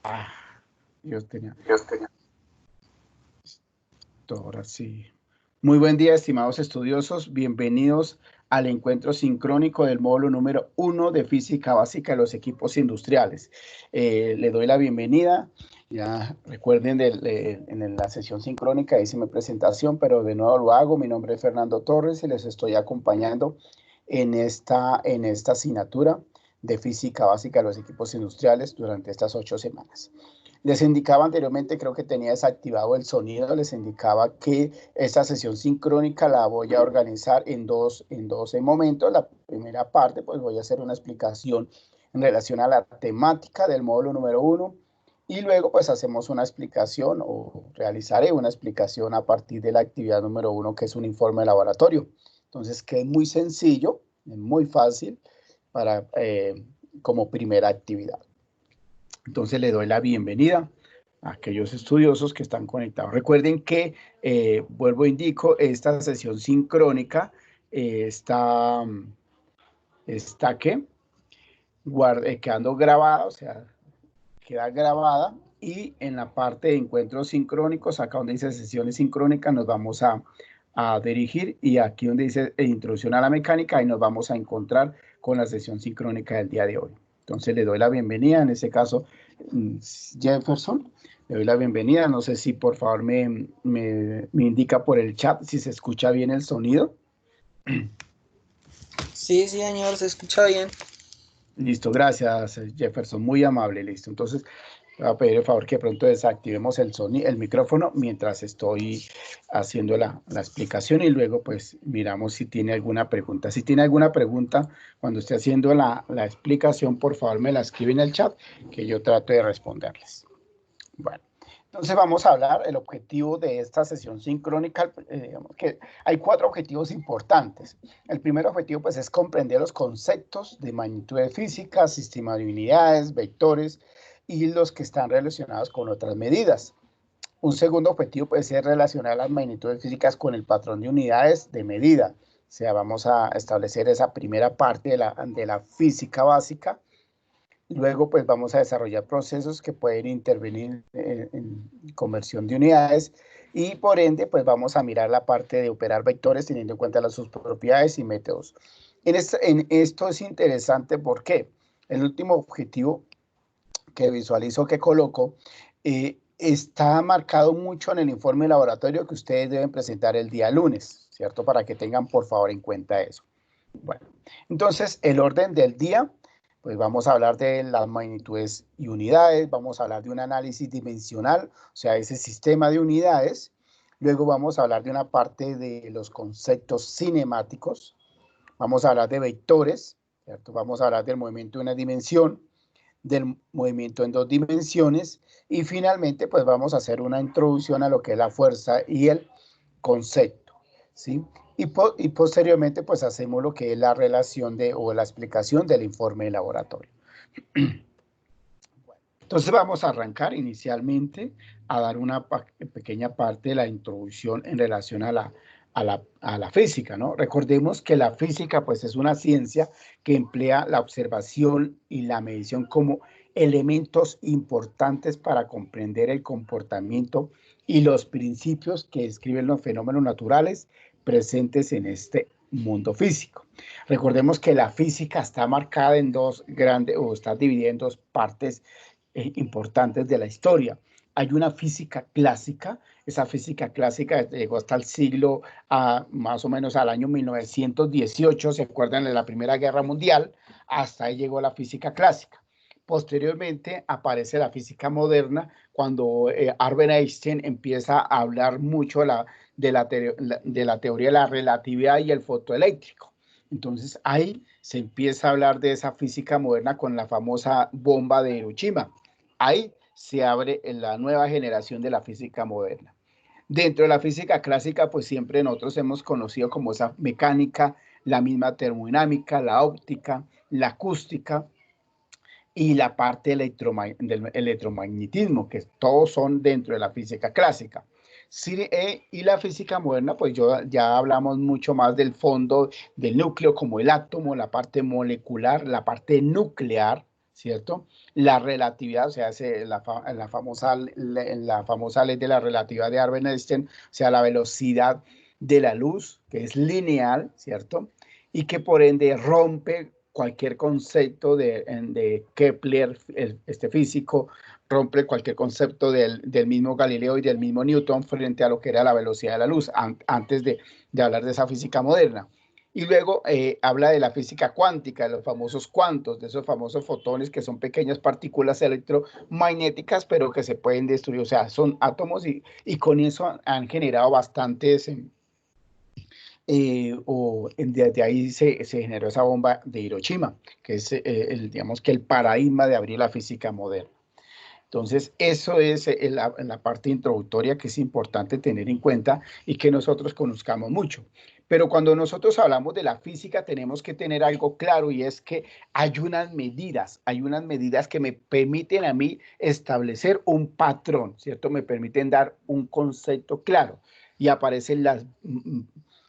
Ah, Dios tenía. Ahora sí. Muy buen día, estimados estudiosos. Bienvenidos al encuentro sincrónico del módulo número 1 de Física Básica de los Equipos Industriales. Le doy la bienvenida. Ya recuerden, en la sesión sincrónica hice mi presentación, pero de nuevo lo hago. Mi nombre es Fernando Torres y les estoy acompañando en esta asignatura de Física Básica de los Equipos Industriales durante estas 8 semanas. Les indicaba anteriormente, creo que tenía desactivado el sonido, les indicaba que esta sesión sincrónica la voy a organizar en dos momentos. La primera parte, pues voy a hacer una explicación en relación a la temática del módulo número 1 y luego pues hacemos una explicación o realizaré una explicación a partir de la actividad número 1, que es un informe de laboratorio. Entonces, que es muy sencillo, es muy fácil para, como primera actividad. Entonces le doy la bienvenida a aquellos estudiosos que están conectados. Recuerden que, vuelvo e indico, esta sesión sincrónica está quedando grabada, o sea, queda grabada, y en la parte de encuentros sincrónicos, acá donde dice sesiones sincrónicas, nos vamos a dirigir, y aquí donde dice introducción a la mecánica, ahí nos vamos a encontrar con la sesión sincrónica del día de hoy. Entonces le doy la bienvenida, en este caso Jefferson, le doy la bienvenida. No sé si por favor me indica por el chat si se escucha bien el sonido. Sí, señor, se escucha bien. Listo, gracias Jefferson, muy amable, listo. Entonces voy a pedir el favor que pronto desactivemos el micrófono mientras estoy haciendo la explicación, y luego pues miramos si tiene alguna pregunta. Si tiene alguna pregunta cuando esté haciendo la explicación, por favor me la escribe en el chat, que yo trato de responderles. Bueno, entonces vamos a hablar el objetivo de esta sesión sincrónica. Digamos que hay 4 objetivos importantes. El primer objetivo pues es comprender los conceptos de magnitud de física, sistema de unidades, vectores y los que están relacionados con otras medidas. Un segundo objetivo puede ser relacionar las magnitudes físicas con el patrón de unidades de medida. O sea, vamos a establecer esa primera parte de la física básica. Luego, pues vamos a desarrollar procesos que pueden intervenir en conversión de unidades, y por ende, pues vamos a mirar la parte de operar vectores teniendo en cuenta sus propiedades y métodos. En esto es interesante porque el último objetivo que visualizo, que coloco, está marcado mucho en el informe de laboratorio que ustedes deben presentar el día lunes, ¿cierto? Para que tengan por favor en cuenta eso. Bueno, entonces el orden del día, pues vamos a hablar de las magnitudes y unidades, vamos a hablar de un análisis dimensional, o sea, ese sistema de unidades. Luego vamos a hablar de una parte de los conceptos cinemáticos, vamos a hablar de vectores, ¿cierto? Vamos a hablar del movimiento de una dimensión, del movimiento en 2 dimensiones, y finalmente pues vamos a hacer una introducción a lo que es la fuerza y el concepto, ¿sí? Y posteriormente pues hacemos lo que es la relación o la explicación del informe de laboratorio. Entonces vamos a arrancar inicialmente a dar una pequeña parte de la introducción en relación a la física, ¿no? Recordemos que la física pues es una ciencia que emplea la observación y la medición como elementos importantes para comprender el comportamiento y los principios que describen los fenómenos naturales presentes en este mundo físico. Recordemos que la física está marcada en está dividida en 2 partes importantes de la historia. Hay una física clásica, esa física clásica llegó hasta el siglo, más o menos al año 1918, ¿se acuerdan de la Primera Guerra Mundial? Hasta ahí llegó la física clásica. Posteriormente aparece la física moderna, cuando Albert Einstein empieza a hablar mucho de la teoría de la relatividad y el fotoeléctrico. Entonces ahí se empieza a hablar de esa física moderna con la famosa bomba de Hiroshima. Ahí se abre la nueva generación de la física moderna. Dentro de la física clásica, pues siempre nosotros hemos conocido como esa mecánica, la misma termodinámica, la óptica, la acústica y la parte del electromagnetismo, que todos son dentro de la física clásica. Sí, y la física moderna, pues ya hablamos mucho más del fondo del núcleo, como el átomo, la parte molecular, la parte nuclear, ¿cierto? La relatividad, o sea, la famosa ley de la relatividad de Albert Einstein, o sea, la velocidad de la luz, que es lineal, ¿cierto? Y que por ende rompe cualquier concepto de Kepler, este físico, rompe cualquier concepto del mismo Galileo y del mismo Newton frente a lo que era la velocidad de la luz, antes de hablar de esa física moderna. Y luego habla de la física cuántica, de los famosos cuantos, de esos famosos fotones que son pequeñas partículas electromagnéticas, pero que se pueden destruir, o sea, son átomos y con eso han generado bastantes, desde ahí se generó esa bomba de Hiroshima, que es, digamos que el paradigma de abrir la física moderna. Entonces, eso es en la parte introductoria que es importante tener en cuenta y que nosotros conozcamos mucho. Pero cuando nosotros hablamos de la física, tenemos que tener algo claro y es que hay unas medidas que me permiten a mí establecer un patrón, ¿cierto? Me permiten dar un concepto claro y aparecen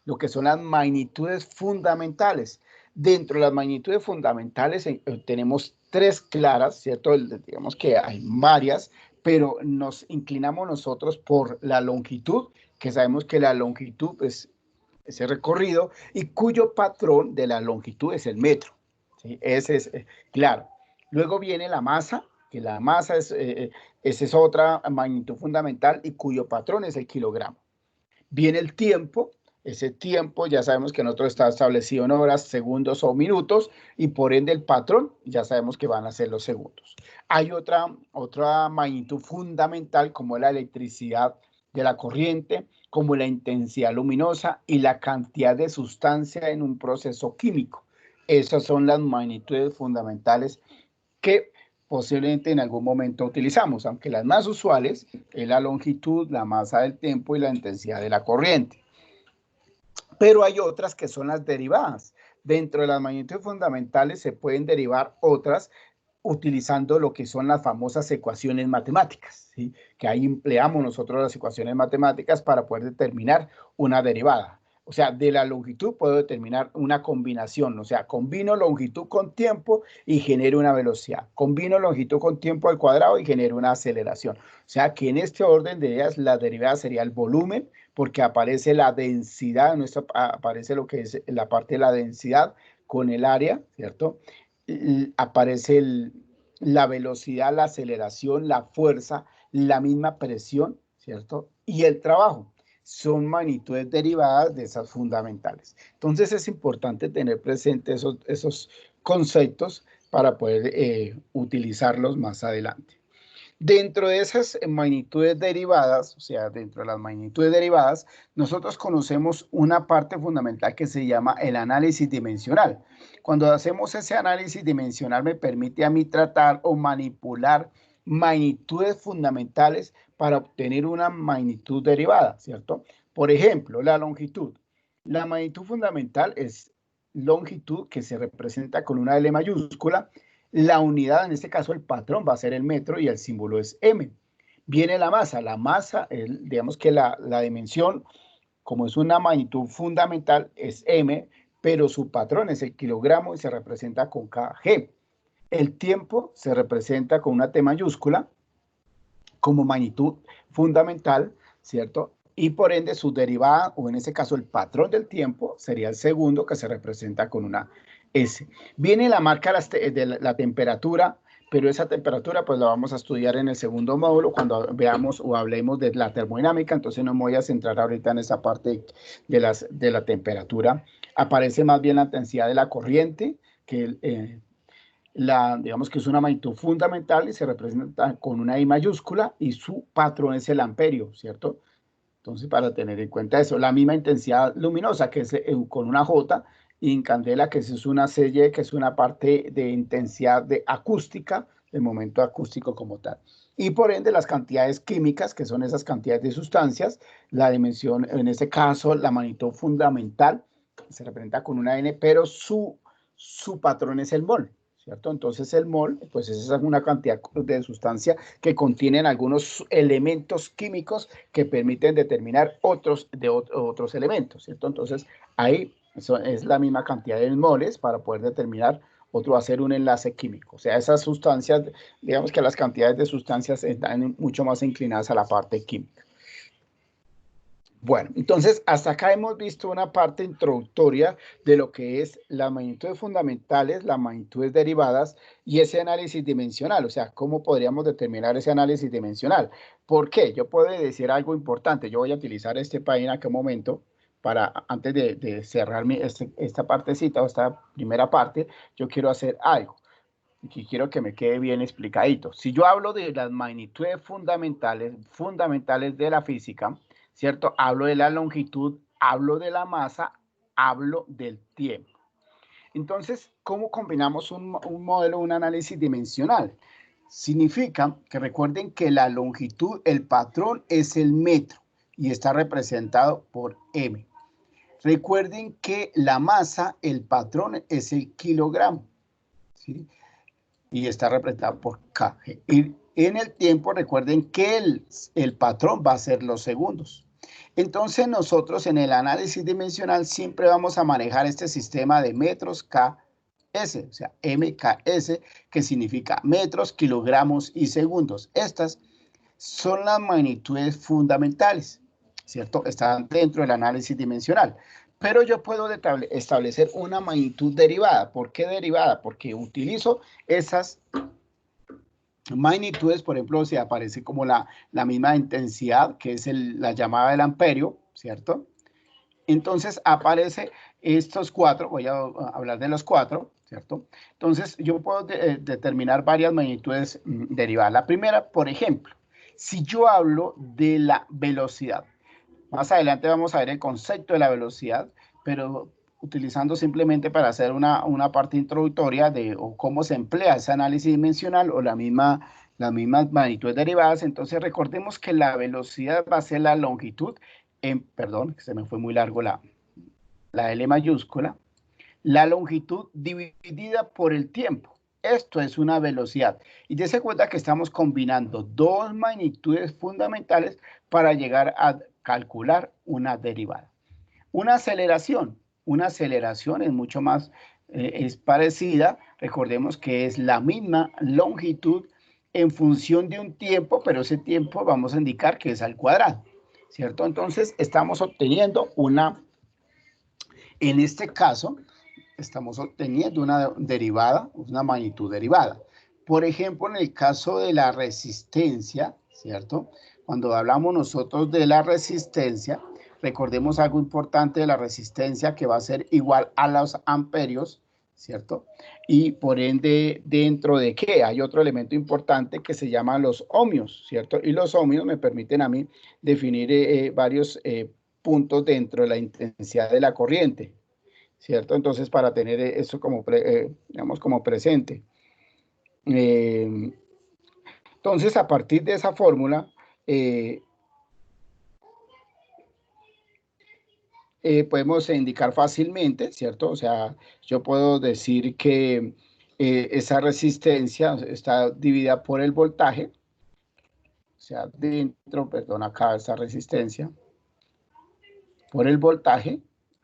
lo que son las magnitudes fundamentales. Dentro de las magnitudes fundamentales tenemos tres claras, ¿cierto? Digamos que hay varias, pero nos inclinamos nosotros por la longitud, que sabemos que la longitud es ese recorrido y cuyo patrón de la longitud es el metro. ¿Sí? Ese es claro. Luego viene la masa, que la masa esa es otra magnitud fundamental y cuyo patrón es el kilogramo. Viene el tiempo. Ese tiempo ya sabemos que nosotros está establecido en horas, segundos o minutos y por ende el patrón ya sabemos que van a ser los segundos. Hay otra magnitud fundamental como la electricidad de la corriente, como la intensidad luminosa y la cantidad de sustancia en un proceso químico. Esas son las magnitudes fundamentales que posiblemente en algún momento utilizamos, aunque las más usuales es la longitud, la masa del tiempo y la intensidad de la corriente. Pero hay otras que son las derivadas. Dentro de las magnitudes fundamentales se pueden derivar otras utilizando lo que son las famosas ecuaciones matemáticas, ¿sí? Que ahí empleamos nosotros las ecuaciones matemáticas para poder determinar una derivada. O sea, de la longitud puedo determinar una combinación, o sea, combino longitud con tiempo y genero una velocidad. Combino longitud con tiempo al cuadrado y genero una aceleración. O sea, que en este orden de ideas la derivada sería el volumen, porque aparece la densidad, aparece lo que es la parte de la densidad con el área, ¿cierto? Aparece la velocidad, la aceleración, la fuerza, la misma presión, ¿cierto? Y el trabajo. Son magnitudes derivadas de esas fundamentales. Entonces es importante tener presente esos conceptos para poder utilizarlos más adelante. Dentro de esas magnitudes derivadas, o sea, dentro de las magnitudes derivadas, nosotros conocemos una parte fundamental que se llama el análisis dimensional. Cuando hacemos ese análisis dimensional me permite a mí tratar o manipular magnitudes fundamentales para obtener una magnitud derivada, ¿cierto? Por ejemplo, la longitud. La magnitud fundamental es longitud que se representa con una L mayúscula. La unidad, en este caso el patrón, va a ser el metro y el símbolo es M. Viene la masa, digamos que la dimensión, como es una magnitud fundamental, es M, pero su patrón es el kilogramo y se representa con kg. El tiempo se representa con una T mayúscula como magnitud fundamental, ¿cierto? Y por ende su derivada, o en este caso el patrón del tiempo, sería el segundo que se representa con una S. Viene la marca de la temperatura, pero esa temperatura pues la vamos a estudiar en el segundo módulo cuando veamos o hablemos de la termodinámica, entonces no me voy a centrar ahorita en esa parte de la temperatura. Aparece más bien la intensidad de la corriente, que digamos que es una magnitud fundamental y se representa con una I mayúscula y su patrón es el amperio, ¿cierto? Entonces, para tener en cuenta eso, la misma intensidad luminosa, que es con una J, y en candela, que es una CY, que es una parte de intensidad de acústica, el momento acústico como tal. Y por ende, las cantidades químicas, que son esas cantidades de sustancias, la dimensión, en este caso, la magnitud fundamental, se representa con una N, pero su patrón es el mol. ¿Cierto? Entonces el mol, pues esa es una cantidad de sustancia que contienen algunos elementos químicos que permiten determinar otros elementos, ¿cierto? Entonces ahí eso es la misma cantidad de moles para poder determinar otro va a ser un enlace químico. O sea, esas sustancias, digamos que las cantidades de sustancias están mucho más inclinadas a la parte química. Bueno, entonces hasta acá hemos visto una parte introductoria de lo que es las magnitudes fundamentales, las magnitudes derivadas y ese análisis dimensional, o sea, cómo podríamos determinar ese análisis dimensional. ¿Por qué? Yo puedo decir algo importante, yo voy a utilizar este página en aquel momento para, antes de cerrar esta partecita o esta primera parte, yo quiero hacer algo y quiero que me quede bien explicadito. Si yo hablo de las magnitudes fundamentales de la física, ¿cierto? Hablo de la longitud, hablo de la masa, hablo del tiempo. Entonces, ¿cómo combinamos un modelo, un análisis dimensional? Significa que recuerden que la longitud, el patrón es el metro y está representado por M. Recuerden que la masa, el patrón es el kilogramo, ¿sí? Y está representado por K. Y en el tiempo, recuerden que el patrón va a ser los segundos. Entonces, nosotros en el análisis dimensional siempre vamos a manejar este sistema de metros KS, o sea, MKS, que significa metros, kilogramos y segundos. Estas son las magnitudes fundamentales, ¿cierto? Están dentro del análisis dimensional. Pero yo puedo establecer una magnitud derivada. ¿Por qué derivada? Porque utilizo esas magnitudes, por ejemplo, si aparece como la misma intensidad, que es la llamada del amperio, ¿cierto? Entonces aparece estos cuatro, voy a hablar de los cuatro, ¿cierto? Entonces yo puedo determinar varias magnitudes derivadas. La primera, por ejemplo, si yo hablo de la velocidad, más adelante vamos a ver el concepto de la velocidad, pero utilizando simplemente para hacer una parte introductoria de o cómo se emplea ese análisis dimensional o las mismas magnitudes derivadas. Entonces recordemos que la velocidad va a ser la longitud, perdón, que se me fue muy largo la L mayúscula, la longitud dividida por el tiempo. Esto es una velocidad. Y dése cuenta que estamos combinando dos magnitudes fundamentales para llegar a calcular una derivada. Una aceleración es mucho más, es parecida, recordemos que es la misma longitud en función de un tiempo, pero ese tiempo vamos a indicar que es al cuadrado, ¿cierto? Entonces estamos obteniendo en este caso, estamos obteniendo una derivada, una magnitud derivada. Por ejemplo, en el caso de la resistencia, ¿cierto? Cuando hablamos nosotros de la resistencia, recordemos algo importante de la resistencia que va a ser igual a los amperios, ¿cierto? Y por ende, ¿dentro de qué? Hay otro elemento importante que se llama los ohmios, ¿cierto? Y los ohmios me permiten a mí definir varios puntos dentro de la intensidad de la corriente, ¿cierto? Entonces, para tener eso como, digamos, como presente. Entonces, a partir de esa fórmula, podemos indicar fácilmente, ¿cierto? O sea, yo puedo decir que esa resistencia está dividida por el voltaje, o sea, dentro, perdón, acá esa resistencia, por el voltaje,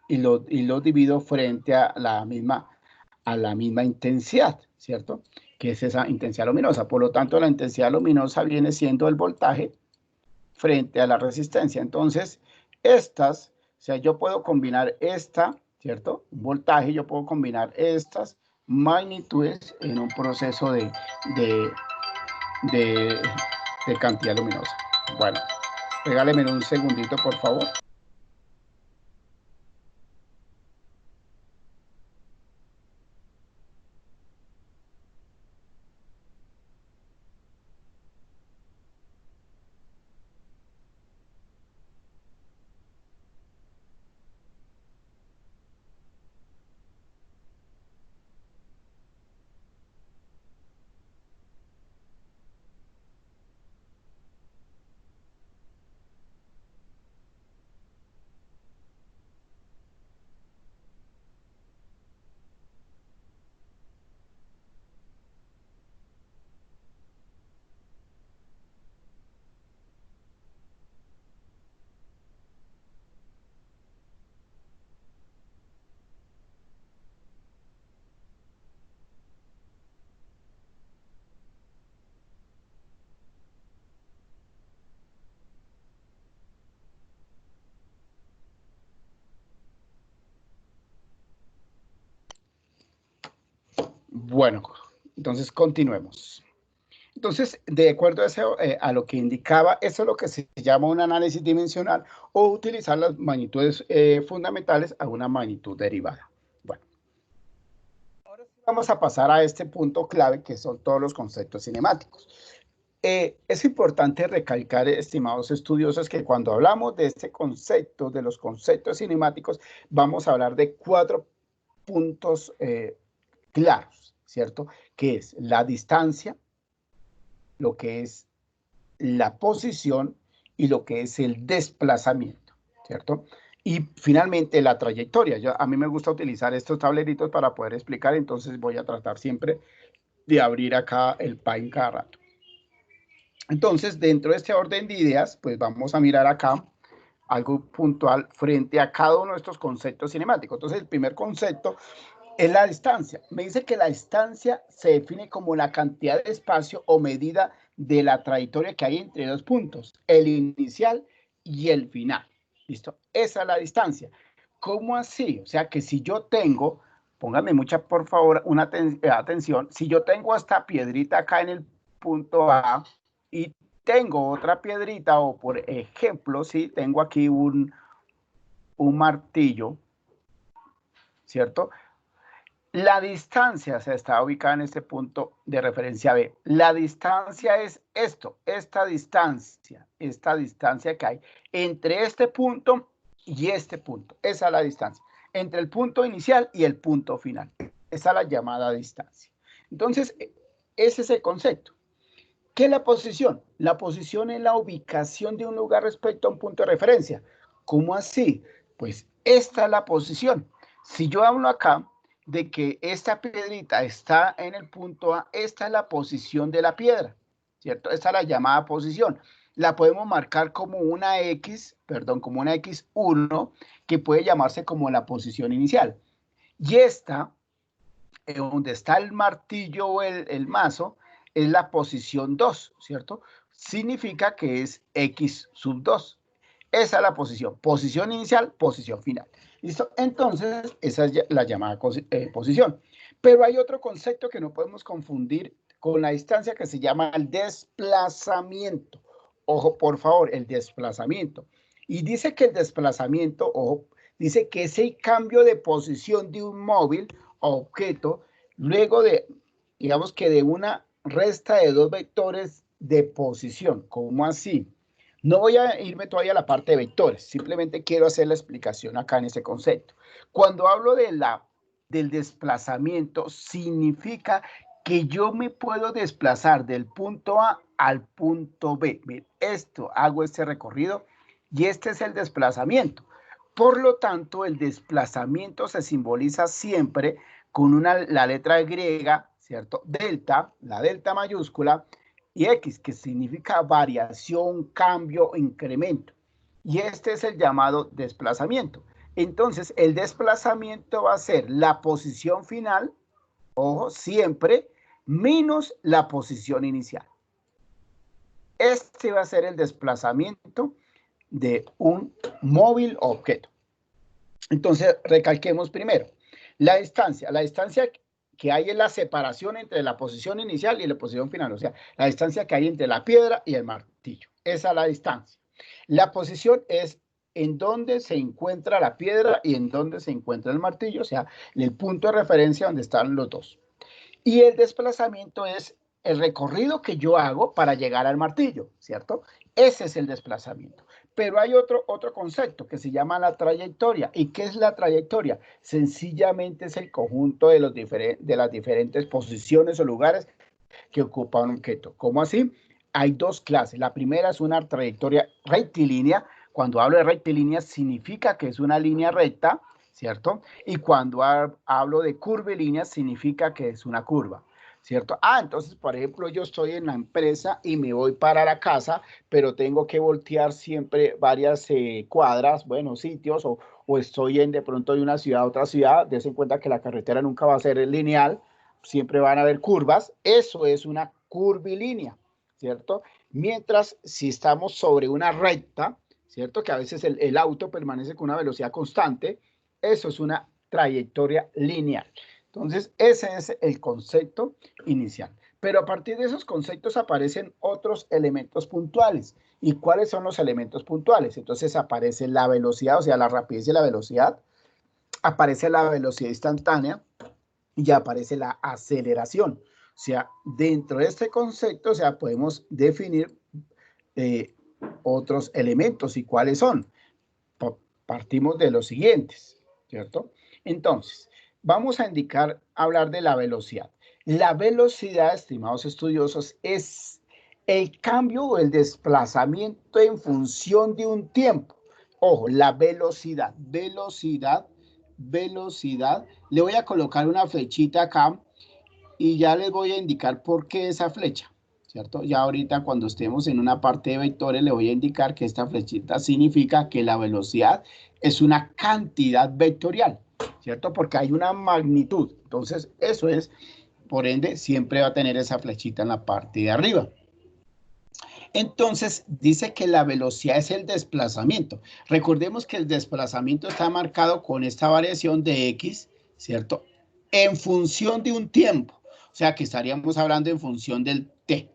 y lo divido frente a la misma intensidad, ¿cierto? Que es esa intensidad luminosa. Por lo tanto, la intensidad luminosa viene siendo el voltaje frente a la resistencia. Entonces, estas, o sea, yo puedo combinar esta, ¿cierto? Voltaje, yo puedo combinar estas magnitudes en un proceso de, de, de cantidad luminosa. Bueno, regáleme un segundito, por favor. Bueno, entonces continuemos. Entonces, de acuerdo a, eso, a lo que indicaba, eso es lo que se llama un análisis dimensional o utilizar las magnitudes fundamentales a una magnitud derivada. Bueno, ahora sí vamos a pasar a este punto clave que son todos los conceptos cinemáticos. Es importante recalcar, estimados estudiosos, que cuando hablamos de este concepto, de los conceptos cinemáticos, vamos a hablar de 4 puntos claros, ¿cierto? Que es la distancia, lo que es la posición y lo que es el desplazamiento, ¿cierto? Y finalmente la trayectoria. A mí me gusta utilizar estos tableritos para poder explicar, entonces voy a tratar siempre de abrir acá el Paint cada rato. Entonces, dentro de este orden de ideas, pues vamos a mirar acá algo puntual frente a cada uno de estos conceptos cinemáticos. Entonces, el primer concepto es la distancia. Me dice que la distancia se define como la cantidad de espacio o medida de la trayectoria que hay entre dos puntos, el inicial y el final. ¿Listo? Esa es la distancia. ¿Cómo así? O sea que si yo tengo, pónganme mucha, por favor, una atención, si yo tengo esta piedrita acá en el punto A y tengo otra piedrita, o por ejemplo, si tengo aquí un martillo, ¿cierto? La distancia se está ubicada en este punto de referencia B. La distancia es esto, esta distancia que hay entre este punto y este punto. Esa es la distancia, entre el punto inicial y el punto final. Esa es la llamada distancia. Entonces, ese es el concepto. ¿Qué es la posición? La posición es la ubicación de un lugar respecto a un punto de referencia. ¿Cómo así? Pues esta es la posición. Si yo hablo acá de que esta piedrita está en el punto A, esta es la posición de la piedra, ¿cierto? Esta es la llamada posición. La podemos marcar como una X, perdón, como una X1, que puede llamarse como la posición inicial. Y esta, donde está el martillo o el mazo, es la posición 2, ¿cierto? Significa que es X sub 2. Esa es la posición inicial, posición final. ¿Listo? Entonces, esa es la llamada posición. Pero hay otro concepto que no podemos confundir con la distancia que se llama el desplazamiento. Ojo, por favor, el desplazamiento. Y dice que el desplazamiento, ojo, dice que es el cambio de posición de un móvil o objeto luego de, digamos que de una resta de dos vectores de posición. ¿Cómo así? No voy a irme todavía a la parte de vectores, simplemente quiero hacer la explicación acá en ese concepto. Cuando hablo del desplazamiento, significa que yo me puedo desplazar del punto A al punto B. Miren, hago este recorrido y este es el desplazamiento. Por lo tanto, el desplazamiento se simboliza siempre con la letra griega, ¿cierto? Delta, la delta mayúscula, y X, que significa variación, cambio, incremento. Y este es el llamado desplazamiento. Entonces, el desplazamiento va a ser la posición final, ojo, siempre, menos la posición inicial. Este va a ser el desplazamiento de un móvil o objeto. Entonces, recalquemos primero, la distancia que hay es la separación entre la posición inicial y la posición final, o sea, la distancia que hay entre la piedra y el martillo. Esa es la distancia. La posición es en dónde se encuentra la piedra y en dónde se encuentra el martillo, o sea, el punto de referencia donde están los dos. Y el desplazamiento es el recorrido que yo hago para llegar al martillo, ¿cierto? Ese es el desplazamiento. Pero hay otro concepto que se llama la trayectoria. ¿Y qué es la trayectoria? Sencillamente es el conjunto de las diferentes posiciones o lugares que ocupa un objeto. ¿Cómo así? Hay dos clases. La primera es una trayectoria rectilínea. Cuando hablo de rectilínea significa que es una línea recta, ¿cierto? Y cuando hablo de curvilínea significa que es una curva, ¿cierto? Entonces, por ejemplo, yo estoy en la empresa y me voy para la casa, pero tengo que voltear siempre varias cuadras, bueno, sitios, o estoy de pronto de una ciudad a otra ciudad, des en cuenta que la carretera nunca va a ser lineal, siempre van a haber curvas, eso es una curvilínea, ¿cierto? Mientras si estamos sobre una recta, ¿cierto? Que a veces el auto permanece con una velocidad constante, eso es una trayectoria lineal. Entonces, ese es el concepto inicial. Pero a partir de esos conceptos aparecen otros elementos puntuales. ¿Y cuáles son los elementos puntuales? Entonces aparece la velocidad, o sea, la rapidez y la velocidad. Aparece la velocidad instantánea y aparece la aceleración. O sea, dentro de este concepto, o sea, podemos definir otros elementos. ¿Y cuáles son? Partimos de los siguientes, ¿cierto? Entonces, vamos a hablar de la velocidad. La velocidad, estimados estudiosos, es el cambio o el desplazamiento en función de un tiempo. Ojo, la velocidad. Le voy a colocar una flechita acá y ya les voy a indicar por qué esa flecha, ¿cierto? Ya ahorita cuando estemos en una parte de vectores le voy a indicar que esta flechita significa que la velocidad es una cantidad vectorial, ¿cierto? Porque hay una magnitud. Entonces, eso es, por ende, siempre va a tener esa flechita en la parte de arriba. Entonces, dice que la velocidad es el desplazamiento. Recordemos que el desplazamiento está marcado con esta variación de X, ¿cierto? En función de un tiempo. O sea, que estaríamos hablando en función del T.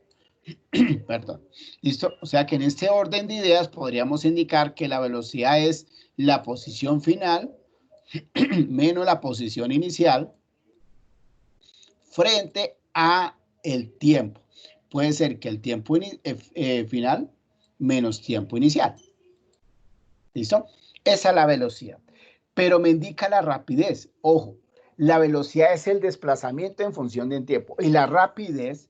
Perdón. ¿Listo? O sea, que en este orden de ideas podríamos indicar que la velocidad es la posición final menos la posición inicial frente a el tiempo. Puede ser que el tiempo final menos tiempo inicial. ¿Listo? Esa es la velocidad. Pero me indica la rapidez. Ojo, la velocidad es el desplazamiento en función del tiempo. Y la rapidez,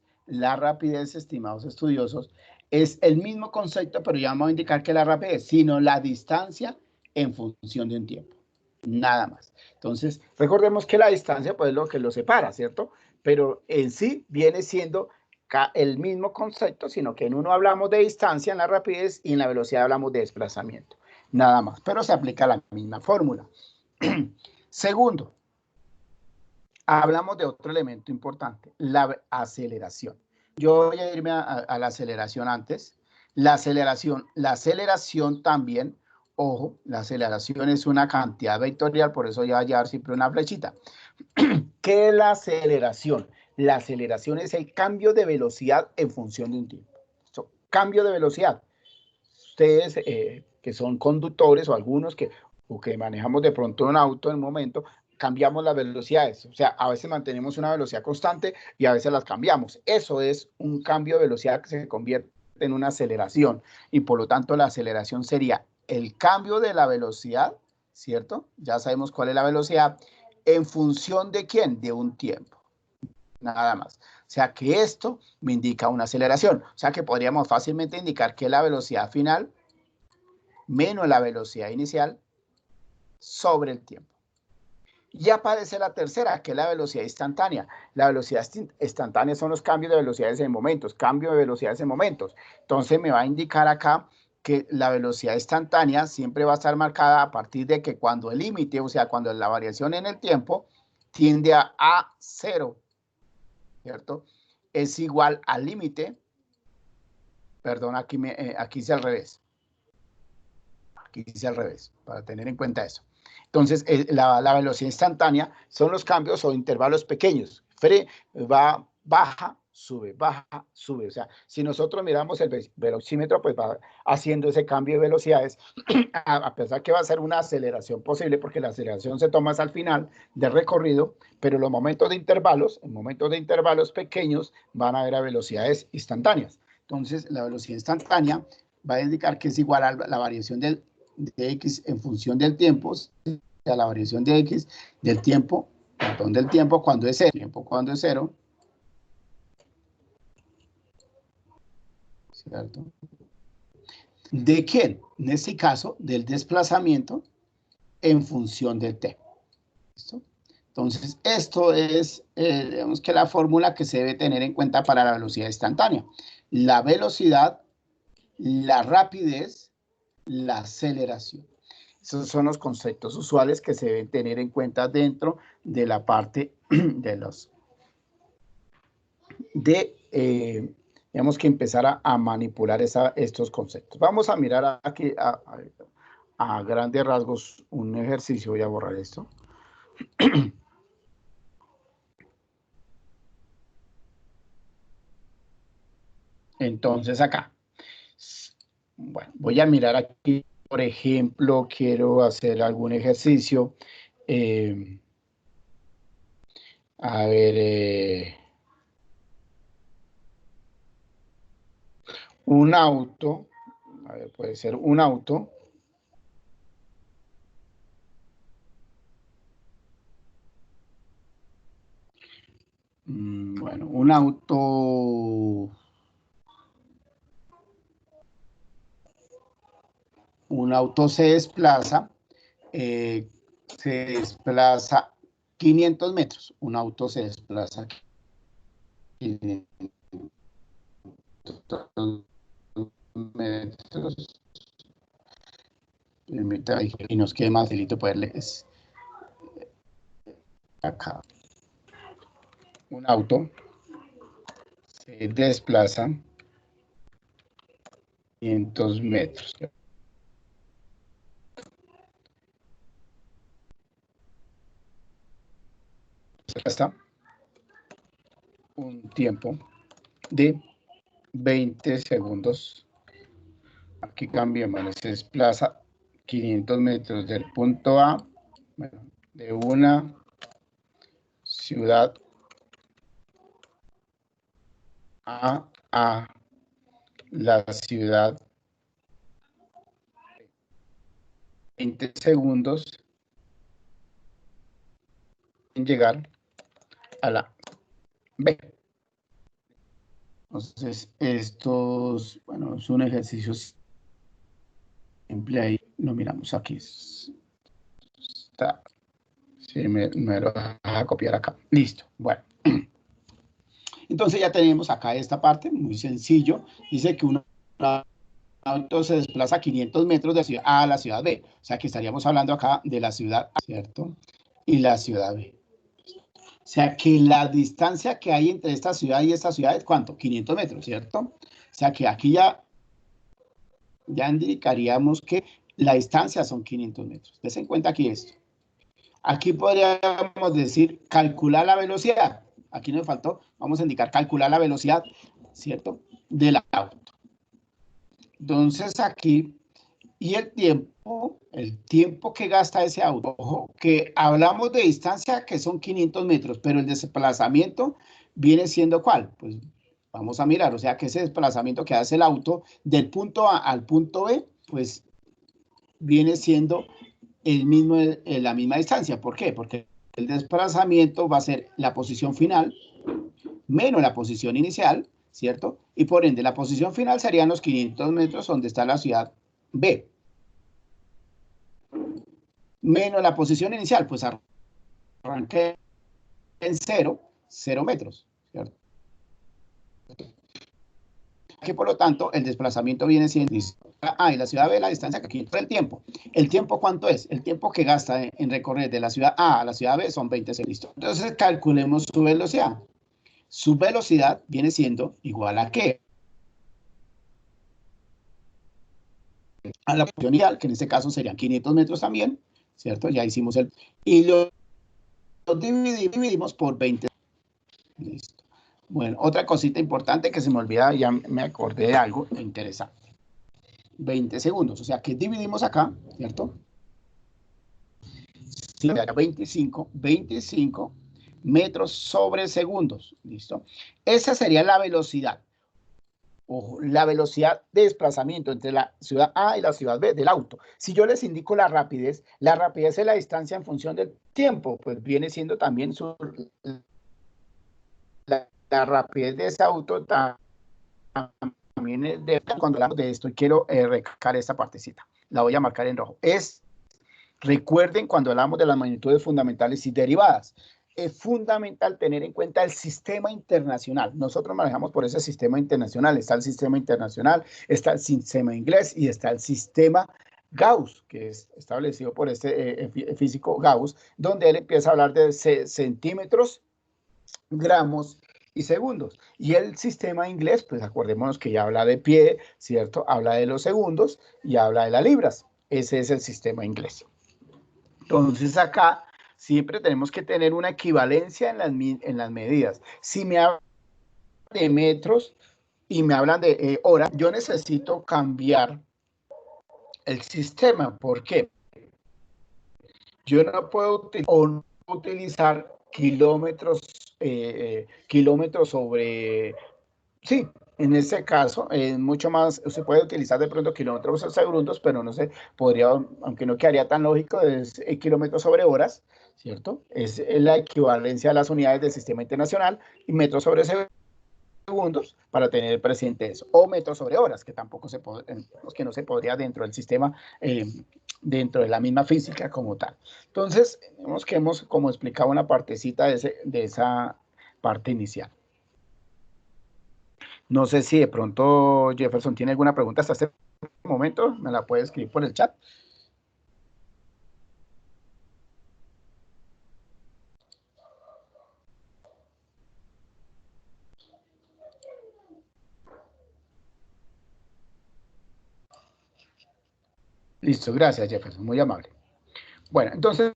estimados estudiosos, es el mismo concepto, pero ya vamos a indicar que la rapidez, sino la distancia en función de un tiempo. Nada más. Entonces, recordemos que la distancia, pues, es lo que lo separa, ¿cierto? Pero en sí viene siendo el mismo concepto, sino que en uno hablamos de distancia en la rapidez y en la velocidad hablamos de desplazamiento. Nada más, pero se aplica la misma fórmula. Segundo, hablamos de otro elemento importante, la aceleración. Yo voy a irme a la aceleración antes. La aceleración también, ojo, la aceleración es una cantidad vectorial, por eso ya va a llevar siempre una flechita. ¿Qué es la aceleración? La aceleración es el cambio de velocidad en función de un tiempo. Cambio de velocidad. Ustedes que son conductores o algunos que manejamos de pronto un auto en un momento, cambiamos las velocidades. O sea, a veces mantenemos una velocidad constante y a veces las cambiamos. Eso es un cambio de velocidad que se convierte en una aceleración y por lo tanto la aceleración sería el cambio de la velocidad, ¿cierto? Ya sabemos cuál es la velocidad. ¿En función de quién? De un tiempo. Nada más. O sea que esto me indica una aceleración. O sea que podríamos fácilmente indicar que la velocidad final menos la velocidad inicial sobre el tiempo. Y aparece la tercera, que es la velocidad instantánea. La velocidad instantánea son los cambios de velocidades en momentos, cambio de velocidades en momentos. Entonces me va a indicar acá que la velocidad instantánea siempre va a estar marcada a partir de que cuando el límite, o sea, cuando la variación en el tiempo tiende a 0, ¿cierto? Es igual al límite, perdón, aquí hice al revés. Aquí dice al revés, para tener en cuenta eso. Entonces, la velocidad instantánea son los cambios o intervalos pequeños. Baja, sube, baja, sube. O sea, si nosotros miramos el velocímetro, pues va haciendo ese cambio de velocidades, a pesar que va a ser una aceleración posible, porque la aceleración se toma hasta el final del recorrido, pero en momentos de intervalos pequeños, van a haber a velocidades instantáneas. Entonces, la velocidad instantánea va a indicar que es igual a la variación de X en función del tiempo, o sea, la variación de X del tiempo, perdón, del tiempo cuando es cero, ¿cierto? ¿De quién? En este caso, del desplazamiento en función del t. ¿Listo? Entonces, esto es, digamos que la fórmula que se debe tener en cuenta para la velocidad instantánea. La velocidad, la rapidez, la aceleración. Esos son los conceptos usuales que se deben tener en cuenta dentro de la parte de los... Tenemos que empezar a manipular estos conceptos. Vamos a mirar aquí a grandes rasgos un ejercicio. Voy a borrar esto. Entonces acá, bueno, voy a mirar aquí, por ejemplo, quiero hacer algún ejercicio. A ver, un auto, a ver, puede ser un auto. Bueno, un auto se desplaza 500 metros. Un auto se desplaza 500 metros. Y nos quede más facilito poderles acá. Un auto se desplaza 500 metros. Acá está un tiempo de 20 segundos. Aquí cambiamos, se desplaza 500 metros del punto A, bueno, de una ciudad A la ciudad 20 segundos en llegar a la B. Entonces, estos, bueno, es un ejercicio simple ahí, lo miramos aquí. Está, sí, me lo vas a copiar acá. Listo, bueno. Entonces ya tenemos acá esta parte, muy sencillo. Dice que un auto se desplaza 500 metros de la ciudad A a la ciudad B. O sea que estaríamos hablando acá de la ciudad A, ¿cierto? Y la ciudad B. O sea que la distancia que hay entre esta ciudad y esta ciudad es ¿cuánto? 500 metros, ¿cierto? O sea que aquí ya indicaríamos que la distancia son 500 metros. Des en cuenta aquí esto. Aquí podríamos decir calcular la velocidad. Aquí nos faltó, vamos a indicar calcular la velocidad, ¿cierto? Del auto. Entonces aquí, y el tiempo que gasta ese auto. Ojo, que hablamos de distancia que son 500 metros, pero el desplazamiento viene siendo ¿cuál? Pues vamos a mirar, o sea que ese desplazamiento que hace el auto del punto A al punto B, pues viene siendo la misma distancia. ¿Por qué? Porque el desplazamiento va a ser la posición final menos la posición inicial, ¿cierto? Y por ende, la posición final serían los 500 metros donde está la ciudad B. Menos la posición inicial, pues arranqué en 0 metros, ¿cierto? Que por lo tanto el desplazamiento viene siendo y la ciudad B la distancia que aquí entra el tiempo. ¿El tiempo cuánto es? El tiempo que gasta en recorrer de la ciudad A a la ciudad B son 20 segundos. Entonces calculemos su velocidad. Su velocidad viene siendo igual a ¿qué? A la posición inicial, que en este caso serían 500 metros también, ¿cierto? Ya hicimos el... Y lo dividimos por 20. Listo. Bueno, otra cosita importante que se me olvida, ya me acordé de algo interesante. 20 segundos, o sea que dividimos acá, ¿cierto? Sí, 25 metros sobre segundos, ¿listo? Esa sería la velocidad. Ojo, la velocidad de desplazamiento entre la ciudad A y la ciudad B del auto. Si yo les indico la rapidez es la distancia en función del tiempo, pues viene siendo también la rapidez de ese auto también es cuando hablamos de esto, y quiero recalcar esta partecita, la voy a marcar en rojo. Recuerden cuando hablamos de las magnitudes fundamentales y derivadas, es fundamental tener en cuenta el sistema internacional. Nosotros manejamos por ese sistema internacional. Está el sistema internacional, está el sistema inglés y está el sistema Gauss, que es establecido por este físico Gauss, donde él empieza a hablar de centímetros, gramos y segundos. Y el sistema inglés, pues acordémonos que ya habla de pie, ¿cierto? Habla de los segundos y habla de las libras. Ese es el sistema inglés. Entonces acá siempre tenemos que tener una equivalencia en las medidas. Si me habla de metros, y me hablan de hora, yo necesito cambiar el sistema. ¿Por qué? Yo no puedo utilizar kilómetros, kilómetros sobre... Sí, en este caso es mucho más, se puede utilizar de pronto kilómetros por segundos, pero no se podría, aunque no quedaría tan lógico, es kilómetros sobre horas, ¿cierto? Es la equivalencia a las unidades del sistema internacional y metros sobre segundos para tener presente eso, o metros sobre horas, que tampoco se puede, que no se podría dentro del sistema, dentro de la misma física como tal. Entonces, vemos que hemos como explicado una partecita de esa parte inicial. No sé si de pronto Jefferson tiene alguna pregunta hasta este momento, me la puede escribir por el chat. Listo, gracias Jefferson, muy amable. Bueno, entonces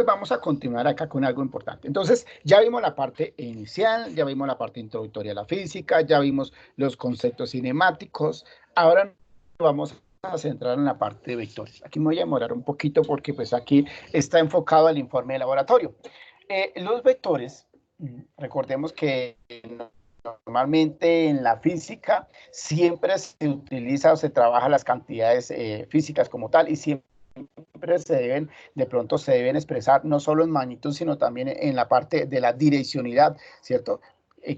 vamos a continuar acá con algo importante. Entonces, ya vimos la parte inicial, ya vimos la parte introductoria a la física, ya vimos los conceptos cinemáticos. Ahora vamos a centrar en la parte de vectores. Aquí me voy a demorar un poquito porque pues aquí está enfocado el informe de laboratorio. Los vectores, recordemos que normalmente en la física siempre se utiliza o se trabaja las cantidades físicas como tal y siempre se deben, de pronto se deben expresar no solo en magnitud, sino también en la parte de la direccionalidad, ¿cierto?